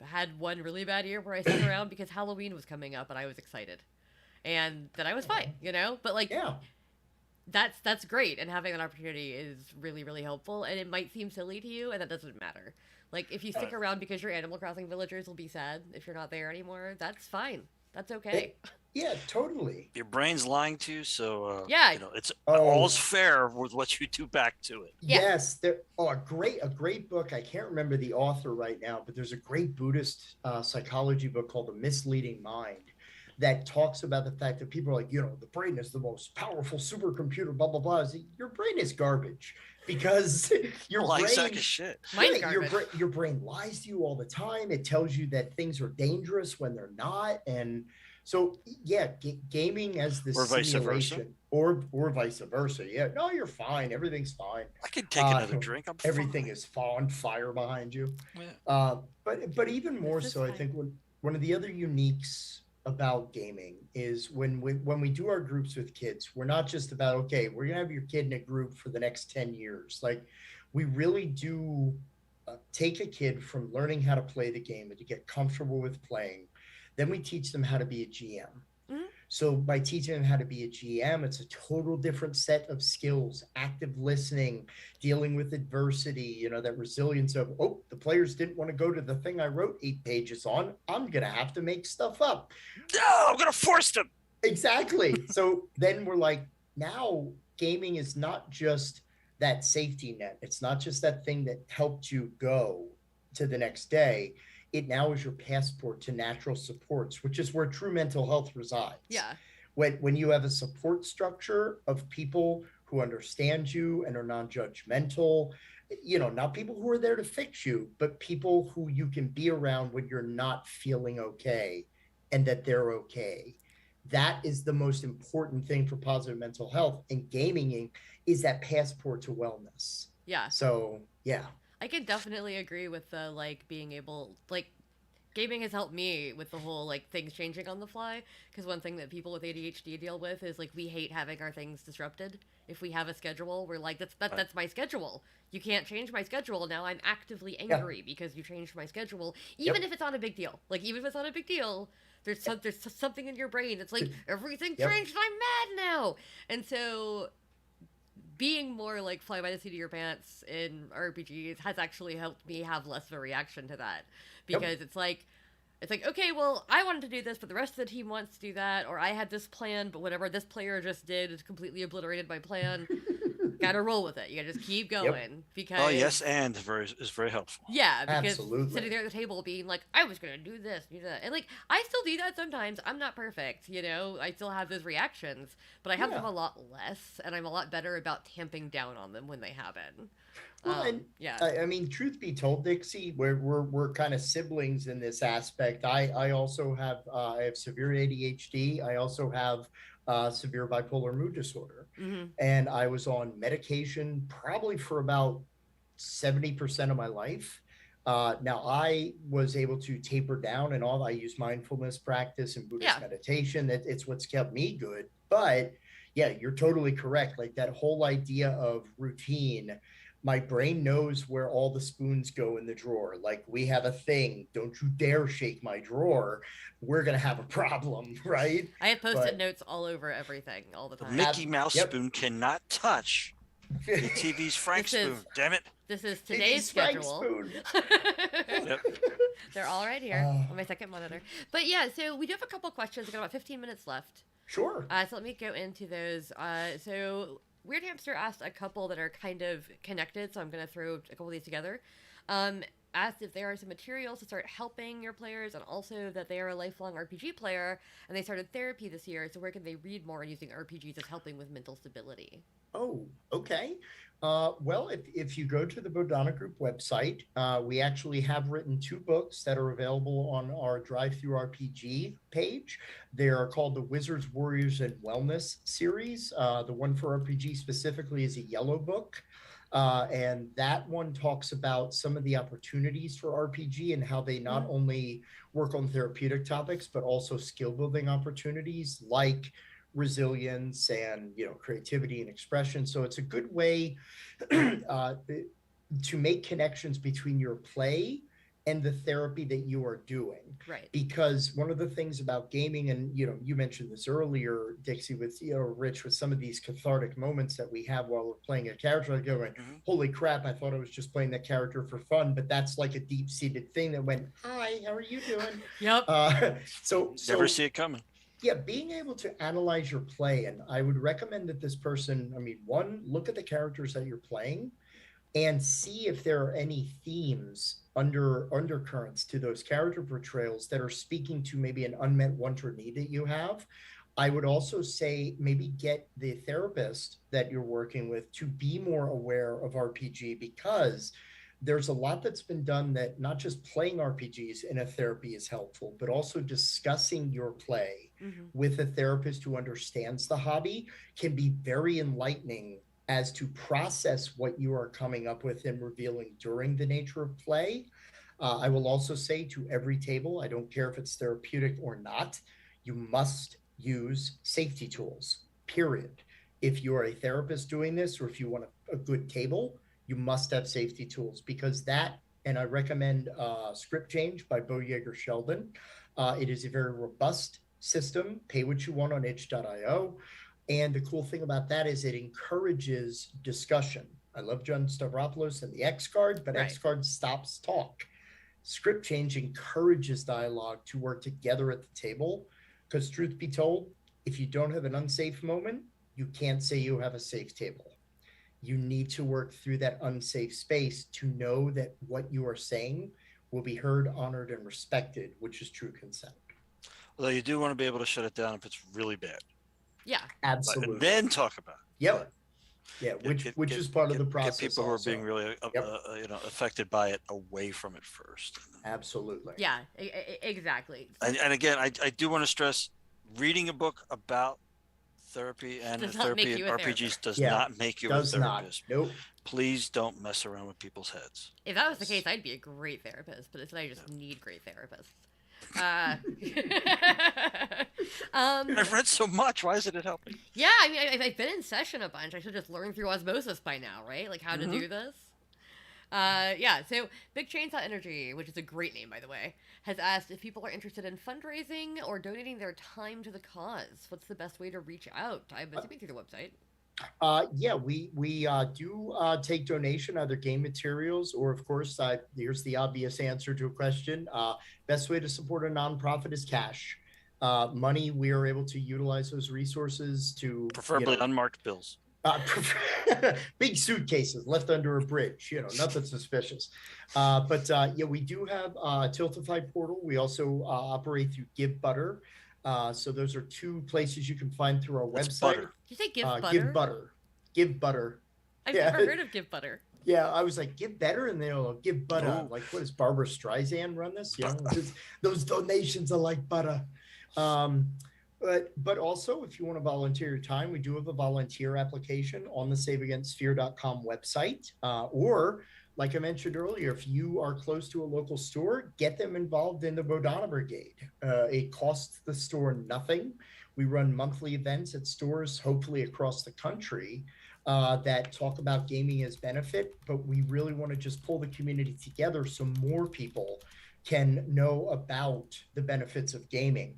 had one really bad year where I stuck around because Halloween was coming up and I was excited. And then I was fine, But that's great, and having an opportunity is really, really helpful, and it might seem silly to you, and that doesn't matter. If you stick around because your Animal Crossing villagers will be sad if you're not there anymore, that's fine. That's okay. Yeah, totally. Your brain's lying to you, so Yeah. you know, it's Oh. all's fair with what you do back to it. Yeah. Yes, a great book. I can't remember the author right now, but there's a great Buddhist psychology book called The Misleading Mind that talks about the fact that people are like, the brain is the most powerful supercomputer, blah blah blah. It's like, your brain is garbage because your Like brain, sack of shit. Mine's right, garbage. your brain lies to you all the time. It tells you that things are dangerous when they're not, and so yeah, gaming as the Or vice versa. simulation, or vice versa. Yeah, no, you're fine. Everything's fine. I could take another drink. I'm Everything fine. is on fire behind you. Yeah. But even more This is so, I fine. think one of the other uniques about gaming is when we do our groups with kids, we're not just about, okay, we're gonna have your kid in a group for the next 10 years. Like, we really do take a kid from learning how to play the game and to get comfortable with playing. Then we teach them how to be a GM. Mhm. So by teaching them how to be a GM, it's a total different set of skills: active listening, dealing with adversity, that resilience of, oh, the players didn't want to go to the thing I wrote 8 pages on. I'm going to have to make stuff up. No, I'm gonna force them. Exactly. So then we're like, now gaming is not just that safety net. It's not just that thing that helped you go to the next day. It now is your passport to natural supports, which is where true mental health resides. Yeah. When you have a support structure of people who understand you and are non-judgmental, not people who are there to fix you, but people who you can be around when you're not feeling okay, and that they're okay. That is the most important thing for positive mental health. And gaming is that passport to wellness. Yeah. So, yeah. I can definitely agree with the being able gaming has helped me with the whole things changing on the fly, because one thing that people with ADHD deal with is we hate having our things disrupted. If we have a schedule, we're like, that's my schedule. You can't change my schedule. Now I'm actively angry because you changed my schedule, even if it's not a big deal. Even if it's not a big deal, there's something in your brain. It's like everything changed and I'm mad now. And so being more fly by the seat of your pants in RPGs has actually helped me have less of a reaction to that, because it's like, okay, well, I wanted to do this, but the rest of the team wants to do that, or I had this plan, but whatever this player just did is completely obliterated my plan. Gotta roll with it. You gotta just keep going because. Oh yes, and is very helpful. Yeah, because Absolutely. sitting there at the table being like, I was gonna do this, do that, and I still do that sometimes. I'm not perfect, I still have those reactions, but I have them a lot less, and I'm a lot better about tamping down on them when they happen. Well, I mean, truth be told, Dixie, we're kind of siblings in this aspect. I also have I have severe ADHD. I also have severe bipolar mood disorder, and I was on medication probably for about 70% of my life. Now I was able to taper down and all. I use mindfulness practice and Buddhist meditation. It's what's kept me good. But yeah, you're totally correct. That whole idea of routine. My brain knows where all the spoons go in the drawer. We have a thing. Don't you dare shake my drawer. We're going to have a problem, right? I have post-it notes all over everything all the The time. Mickey Mouse spoon cannot touch the TV's Frank spoon. Damn it. This is today's schedule. Yep. They're all right here on my second monitor. But yeah, so we do have a couple questions. We've got about 15 minutes left. Sure. So let me go into those. So Weird Hamster asked a couple that are kind of connected, so I'm going to throw a couple of these together. Asked if there are some materials to start helping your players, and also that they are a lifelong RPG player, and they started therapy this year, so where can they read more using RPGs as helping with mental stability? Oh, okay. Well, if you go to the Bodhana Group website, we actually have written 2 books that are available on our Drive-Thru RPG page. They are called the Wizards, Warriors, and Wellness series. The one for RPG specifically is a yellow book. And that one talks about some of the opportunities for RPG and how they not only work on therapeutic topics, but also skill building opportunities like resilience and creativity and expression. So it's a good way to make connections between your play and the therapy that you are doing. Right. Because one of the things about gaming, and you mentioned this earlier, Dixie, with Rich, with some of these cathartic moments that we have while we're playing a character, like going, holy crap, I thought I was just playing that character for fun, but that's like a deep-seated thing that went, hi, how are you doing? Yep. So Never see it coming. Yeah, being able to analyze your play. And I would recommend that this person, I mean, one, look at the characters that you're playing and see if there are any themes undercurrents to those character portrayals that are speaking to maybe an unmet want or need that you have. I would also say maybe get the therapist that you're working with to be more aware of RPG, because there's a lot that's been done that not just playing RPGs in a therapy is helpful, but also discussing your play with a therapist who understands the hobby can be very enlightening as to process what you are coming up with and revealing during the nature of play. I will also say to every table, I don't care if it's therapeutic or not, you must use safety tools, period. If you're a therapist doing this, or if you want a good table, you must have safety tools, because that, and I recommend Script Change by Bo Yeager Sheldon. It is a very robust system. Pay what you want on itch.io. And the cool thing about that is it encourages discussion. I love John Stavropoulos and the X card, but X card stops talk. Script Change encourages dialogue to work together at the table, because truth be told, if you don't have an unsafe moment, you can't say you have a safe table. You need to work through that unsafe space to know that what you are saying will be heard, honored, and respected, which is true consent. Although you do want to be able to shut it down if it's really bad. Yeah, absolutely. And then talk about it. Yep. Yeah, which is part of the process. Get people also. who are being really, affected by it away from it first. Absolutely. Yeah, exactly. And again, I do want to stress, reading a book about therapy and therapy and RPGs does not make you a therapist. Nope. Please don't mess around with people's heads. If that was the case, I'd be a great therapist, but I just need great therapists. I've read so much. Why isn't it helping? Yeah, I mean, I've been in session a bunch. I should just learn through osmosis by now, right? Like how to do this. Yeah, so Big Chainsaw Energy, which is a great name, by the way, has asked if people are interested in fundraising or donating their time to the cause. What's the best way to reach out? I'm assuming through the website. Yeah, we do take donation, either game materials or, of course, here's the obvious answer to a question. Best way to support a nonprofit is cash. Money, we are able to utilize those resources to preferably unmarked bills. Big suitcases left under a bridge, nothing suspicious. But we do have a Tiltify portal. We also operate through Give Butter. So those are two places you can find through our website. Butter. Did you say Give Butter? Give Butter. I've never heard of Give Butter. Yeah, I was like, Give Better, and they'll give butter. Oh. Like, what does Barbara Streisand run this? Those donations are like butter. But also, if you want to volunteer your time, we do have a volunteer application on the SaveAgainstFear.com website. Or, like I mentioned earlier, if you are close to a local store, get them involved in the Bodhana Brigade. It costs the store nothing. We run monthly events at stores, hopefully across the country, that talk about gaming as benefit. But we really want to just pull the community together so more people can know about the benefits of gaming.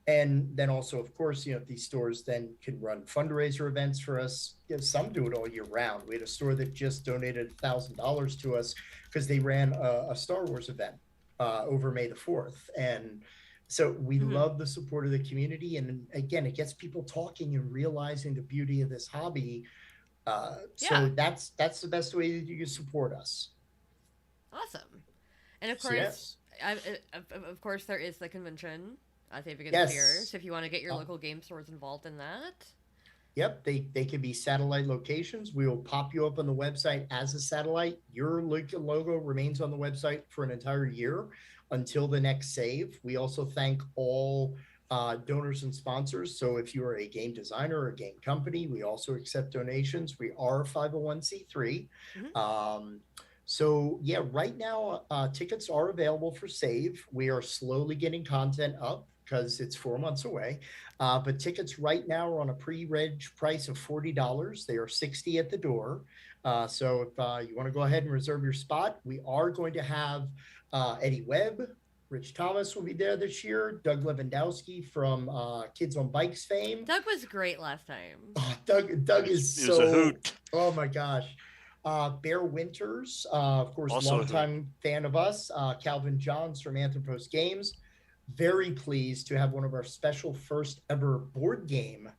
And then also, of course, these stores then can run fundraiser events for us. Some do it all year round. We had a store that just donated $1,000 to us because they ran a Star Wars event over May the 4th. And so we love the support of the community. And again, it gets people talking and realizing the beauty of this hobby. So that's the best way that you can support us. Awesome. And of course, of course, there is the convention. Save Against Fear. So if you want to get your local game stores involved in that. Yep, they can be satellite locations. We will pop you up on the website as a satellite. Your logo remains on the website for an entire year until the next save. We also thank all donors and sponsors. So if you are a game designer or a game company, we also accept donations. We are a 501c3. So yeah, right now tickets are available for save. We are slowly getting content up because it's 4 months away. But tickets right now are on a pre-reg price of $40. They are $60 at the door. So if you want to go ahead and reserve your spot, we are going to have Eddie Webb, Rich Thomas will be there this year, Doug Lewandowski from Kids on Bikes fame. Doug was great last time. Oh, Doug is so, a hoot. Oh my gosh. Bear Winters, of course, also longtime fan of us. Calvin Johns from Anthropos Games. very pleased to have one of our special first ever board game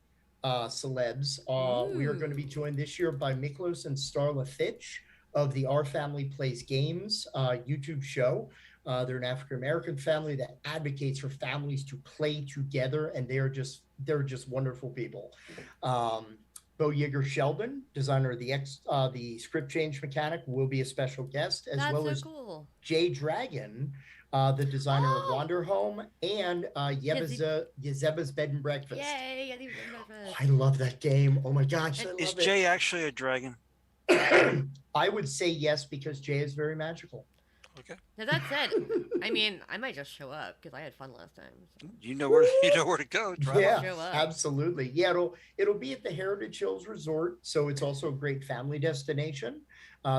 celebs. We are going to be joined this year by Miklos and Starla Fitch of the Our Family Plays Games YouTube show. They're an African-American family that advocates for families to play together, and they're just wonderful people. Bo Yeager Sheldon, designer of the script change mechanic, will be a special guest, as well as cool. Jay Dragon, the designer of Wander Home, and Yezeba's Bed and Breakfast. Yay! I love that game. Oh my gosh, I love Is Jay actually a dragon? I would say yes, because Jay is very magical. Okay. Now that said, I mean, I might just show up because I had fun last time. So. You know where to go. Yeah, absolutely. Yeah, it'll be at the Heritage Hills Resort, so it's also a great family destination.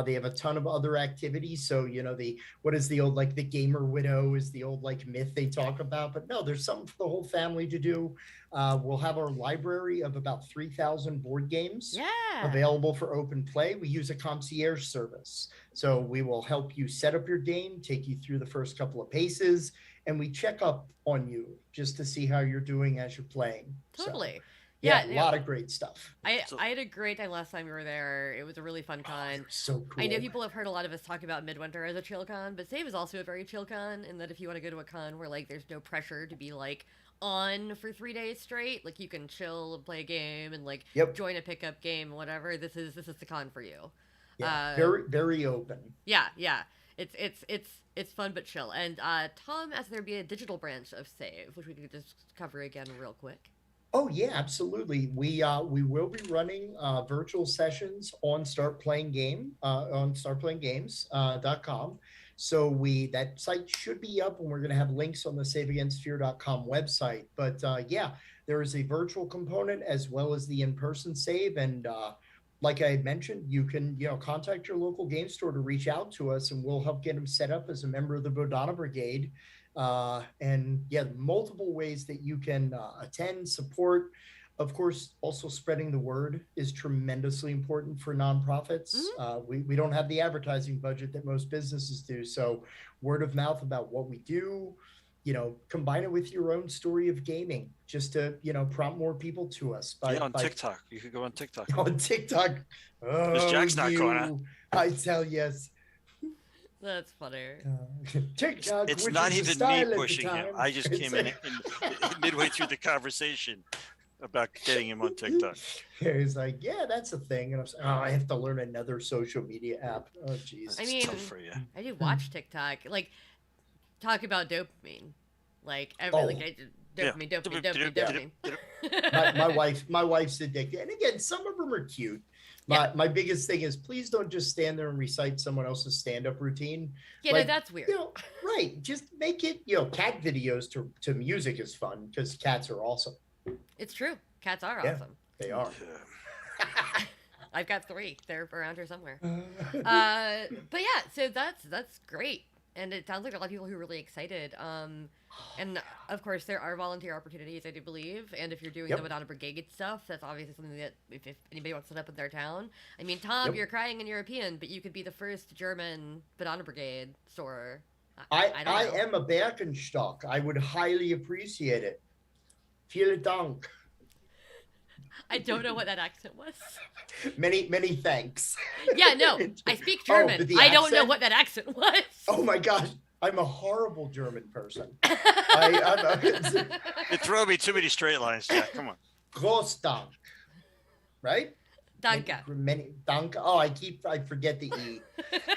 They have a ton of other activities. So, you know, what is the old, like the gamer widow is the old like myth they talk about, but no, there's something for the whole family to do. We'll have our library of about 3,000 board games available for open play. We use a concierge service. So we will help you set up your game, take you through the first couple of paces, and we check up on you just to see how you're doing as you're playing. Totally. So, yeah, a lot of great stuff. I had a great time last time we were there. It was a really fun con. So cool. I know people have heard a lot of us talk about Midwinter as a chill con, but Save is also a very chill con in that if you want to go to a con where like there's no pressure to be like on for 3 days straight, like you can chill and play a game and like join a pickup game, whatever. This is the con for you. Yeah, very very open. Yeah. It's fun but chill. And Tom asked there be a digital branch of Save, which we could just cover again real quick. Oh yeah, absolutely. We will be running virtual sessions on startplayinggames.com. So that site should be up, and we're going to have links on the saveagainstfear.com website. But yeah, there is a virtual component as well as the in-person save. And like I had mentioned, you can contact your local game store to reach out to us, and we'll help get them set up as a member of the Bodhana Brigade. And yeah, multiple ways that you can attend, support. Of course, also spreading the word is tremendously important for nonprofits. We don't have the advertising budget that most businesses do. So word of mouth about what we do, combine it with your own story of gaming just to, prompt more people to us. On TikTok. You could go on TikTok. On TikTok. Because Jack's not going on. I tell yes. That's funny. TikTok, it's not even me pushing him. I just came in midway through the conversation about getting him on TikTok. He's like, yeah, that's a thing. And I was like, I have to learn another social media app. Oh, jeez. I mean, tough for you. I do watch TikTok. Like, talk about dopamine. Like, dopamine. My wife's addicted. And again, some of them are cute. My biggest thing is please don't just stand there and recite someone else's stand-up routine. Yeah, no, that's weird. Right. Just make it, cat videos to music is fun because cats are awesome. It's true. Cats are awesome. They are. I've got 3. They're around here somewhere. But yeah, so that's great. And it sounds like a lot of people who are really excited. And of course, there are volunteer opportunities, I do believe. And if you're doing the Bodhana Brigade stuff, that's obviously something that if anybody wants to set up in their town. I mean, Tom, you're crying in European, but you could be the first German Bodhana Brigade store. I am a Berkenstock. I would highly appreciate it. Vielen Dank. I don't know what that accent was. Many thanks. Yeah, no, I speak German. I don't know what that accent was. Oh my gosh, I'm a horrible German person. It throw me too many straight lines, Jack. Come on. Groß Dank, right? Danke. Danke. Oh, I forget the E.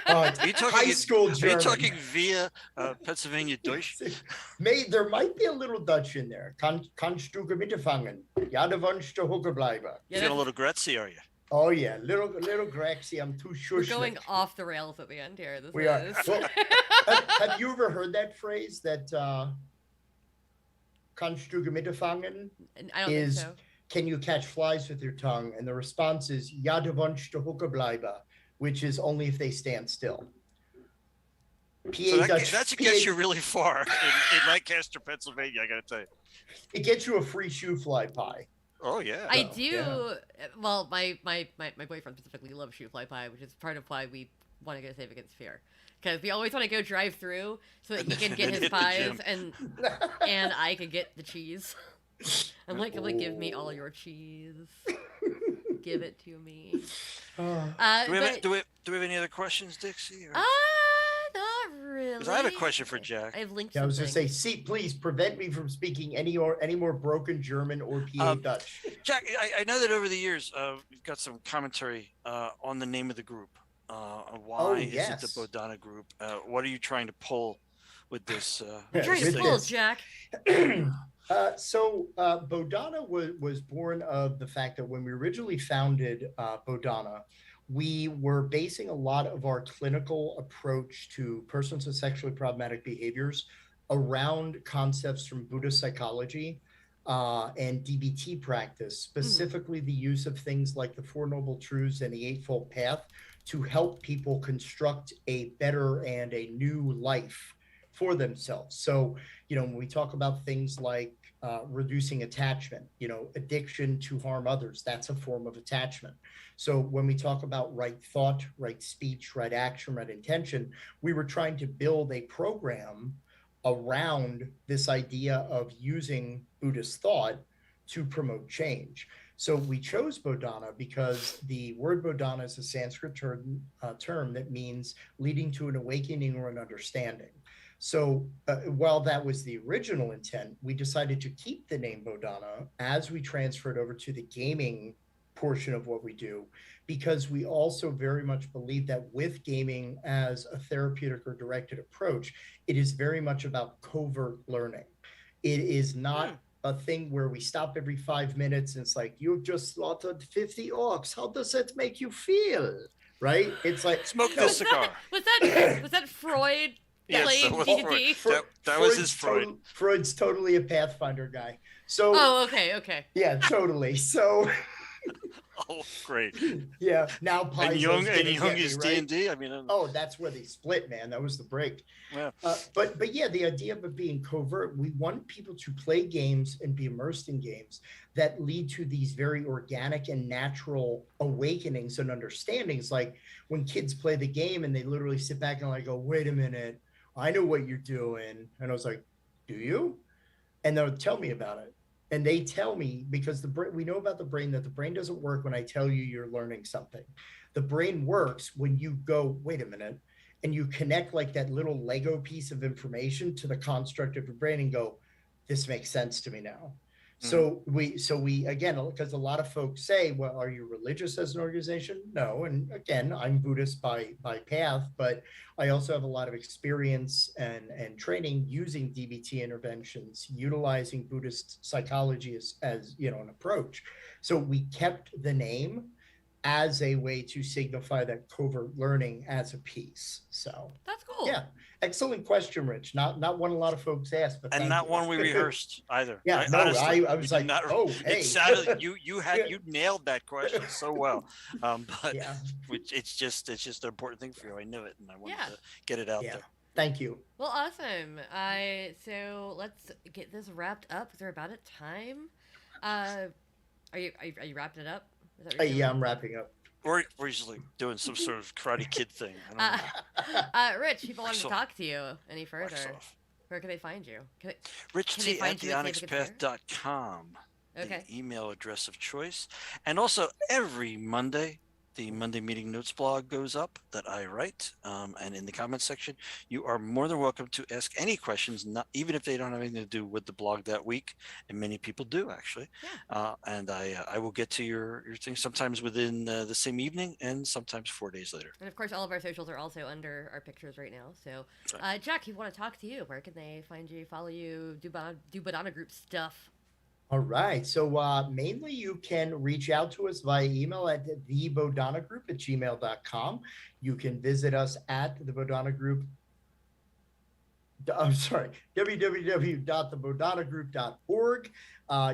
Are you talking high school German? Are you talking via Pennsylvania Deutsch? There might be a little Dutch in there. Kannst du mitfangen? Ja, du wünschst du hocken bleiben. You got a little Grazie, are you? Oh yeah, little Grazie. I'm too shush. We're going off the rails at the end here. We are. Well, have you ever heard that phrase that kannst du mitfangen? I don't think so. Can you catch flies with your tongue? And the response is ja, du wünschst du hocken bleiben, which is only if they stand still. So that gets you really far in Lancaster, Pennsylvania, I got to tell you. It gets you a free shoe fly pie. Oh, yeah. I do. Yeah. Well, my boyfriend specifically loves shoe fly pie, which is part of why we want to go Save Against Fear. because we always want to go drive through so that he can get his Hit the pies gym. and I can get the cheese. I'm like, give me all your cheese. Give it to me. Do we have any other questions, Dixie? Or? Not really. 'Cause I have a question for Jack. I have linked. I was going to say, see, please prevent me from speaking any more broken German or PA Dutch. Jack, I know that over the years you've got some commentary on the name of the group. Why is it the Bodhana group? What are you trying to pull with this? Trying to pull, Jack. So Bodhana was born of the fact that when we originally founded Bodhana, we were basing a lot of our clinical approach to persons with sexually problematic behaviors around concepts from Buddhist psychology and DBT practice, specifically the use of things like the Four Noble Truths and the Eightfold Path to help people construct a better and a new life for themselves. So, when we talk about things like reducing attachment, addiction to harm others, that's a form of attachment. So when we talk about right thought, right speech, right action, right intention, we were trying to build a program around this idea of using Buddhist thought to promote change. So we chose Bodhana because the word Bodhana is a Sanskrit term that means leading to an awakening or an understanding. So while that was the original intent, we decided to keep the name Bodhana as we transferred over to the gaming portion of what we do, because we also very much believe that with gaming as a therapeutic or directed approach, it is very much about covert learning. It is not a thing where we stop every 5 minutes and it's like, you've just slaughtered 50 orcs. How does that make you feel? Right? It's like, smoke this cigar. Was that Freud? Yes, played D&D? That was his Freud. Freud's totally a Pathfinder guy. So. Oh, okay. Yeah, totally. So. Oh, great. Yeah. Now Paizo's and Jung is D&D. I mean. That's where they split, man. That was the break. Yeah. But yeah, the idea of it being covert, we want people to play games and be immersed in games that lead to these very organic and natural awakenings and understandings. Like when kids play the game and they literally sit back and like, go, wait a minute, I know what you're doing. And I was like, do you? And they'll tell me about it. And they tell me, because we know about the brain, that the brain doesn't work when I tell you you're learning something. The brain works when you go, wait a minute, and you connect like that little Lego piece of information to the construct of your brain and go, this makes sense to me now. So we again, because a lot of folks say, well, are you religious as an organization? No. And again, I'm Buddhist by path, but I also have a lot of experience and training using DBT interventions, utilizing Buddhist psychology as an approach. So we kept the name as a way to signify that covert learning as a piece. So that's cool. Yeah. Excellent question, Rich. Not one a lot of folks asked, but not one we rehearsed either. Yeah, honestly, I was like, hey. It sounded you nailed that question so well. But yeah. It's just an important thing for you. I knew it, and I wanted to get it out there. Thank you. Well, awesome. So let's get this wrapped up. We're about at time. Are you wrapping it up? Is that what yeah, I'm wrapping up. We're usually doing some sort of Karate Kid thing. Rich, people want to talk to you any further. Where can they find you? Rich at theonyxpath.com. Okay. The email address of choice. And also every Monday, the Monday Meeting Notes blog goes up that I write. And in the comments section, you are more than welcome to ask any questions, even if they don't have anything to do with the blog that week. And many people do, actually. Yeah. And I will get to your thing sometimes within the same evening and sometimes 4 days later. And of course, all of our socials are also under our pictures right now. So, Jack, you want to talk to you? Where can they find you, follow you, do Bodhana Group stuff? All right. So mainly you can reach out to us via email at thebodhanagroup@gmail.com. You can visit us at the Bodhana Group. I'm sorry, www.thebodhanagroup.org.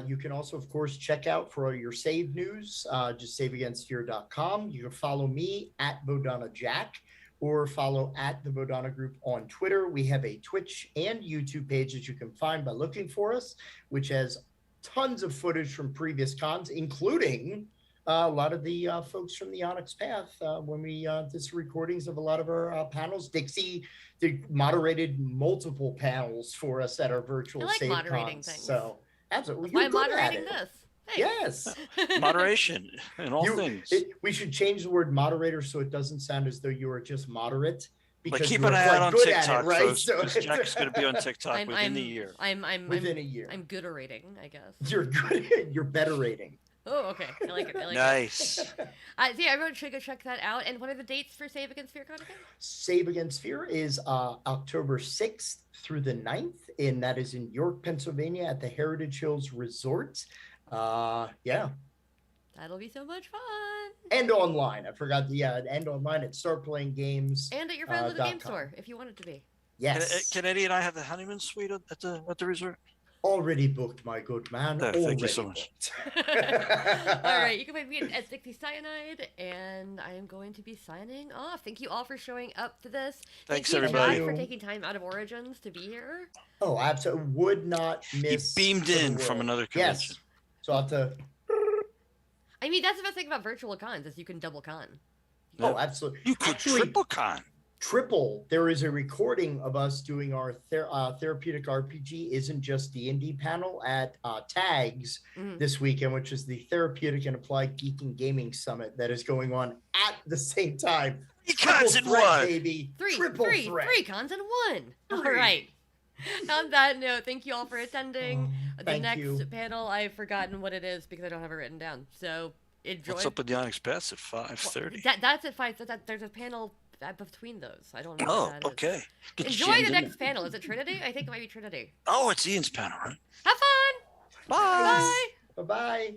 You can also, of course, check out for your save news, just saveagainstfear.com. You can follow me at Bodhana Jack, or follow at the Bodhana Group on Twitter. We have a Twitch and YouTube page that you can find by looking for us, which has tons of footage from previous cons, including a lot of the folks from the Onyx Path when we did some recordings of a lot of our panels. Dixie moderated multiple panels for us at our virtual I like save moderating cons. things. So absolutely, That's why you're I'm good at moderating it. this. Yes. Moderation in all things. We should change the word moderator so it doesn't sound as though you are just moderate. But Because keep you're an eye quite out on good at TikTok, it, right? folks, because Jack's going to be on TikTok within the year. Within a year. I'm good at rating, I guess. You're good. You're better rating. Oh, okay. I like it. I like Nice. it. Yeah, everyone should go check that out. And what are the dates for Save Against Fear Con again? Save Against Fear is October 6th through the 9th, and that is in York, Pennsylvania at the Heritage Hills Resort. Yeah. That'll be so much fun. And online. I forgot and online at Start Playing Games. And at your friendly game .com. store, if you want it to be. Yes. Can Eddie and I have the honeymoon suite at the resort? Already booked, my good man. No, thank you so much. All right, you can find me at Dixie Cyanide, and I am going to be signing off. Thank you all for showing up to this. Thanks, Thank you, everybody. Jack, for taking time out of Origins to be here. Oh, absolutely. Would not miss. He beamed for the in from world. another convention. Yes. So I'll have to. I mean, that's the best thing about virtual cons is you can double con. Yeah. Oh, absolutely. You could Actually, triple con. Triple. There is a recording of us doing our therapeutic RPG. Isn't just D&D panel at Tags this weekend, which is the Therapeutic and Applied Geek and Gaming Summit that is going on at the same time. Three cons in Threat, one. baby. Three Threat. cons in one. All Three. right. On that note, thank you all for attending. The thank next you. panel, I've forgotten what it is because I don't have it written down. So enjoy. What's up with the Onyx Pass at 5:30? That's at 5. There's a panel between those. I don't know. Oh, what that is. okay. Get Enjoy jammed the in next there. panel. Is it Trinity? I think it might be Trinity. Oh, it's Ian's panel, right? Have fun. Bye. Bye. Bye-bye.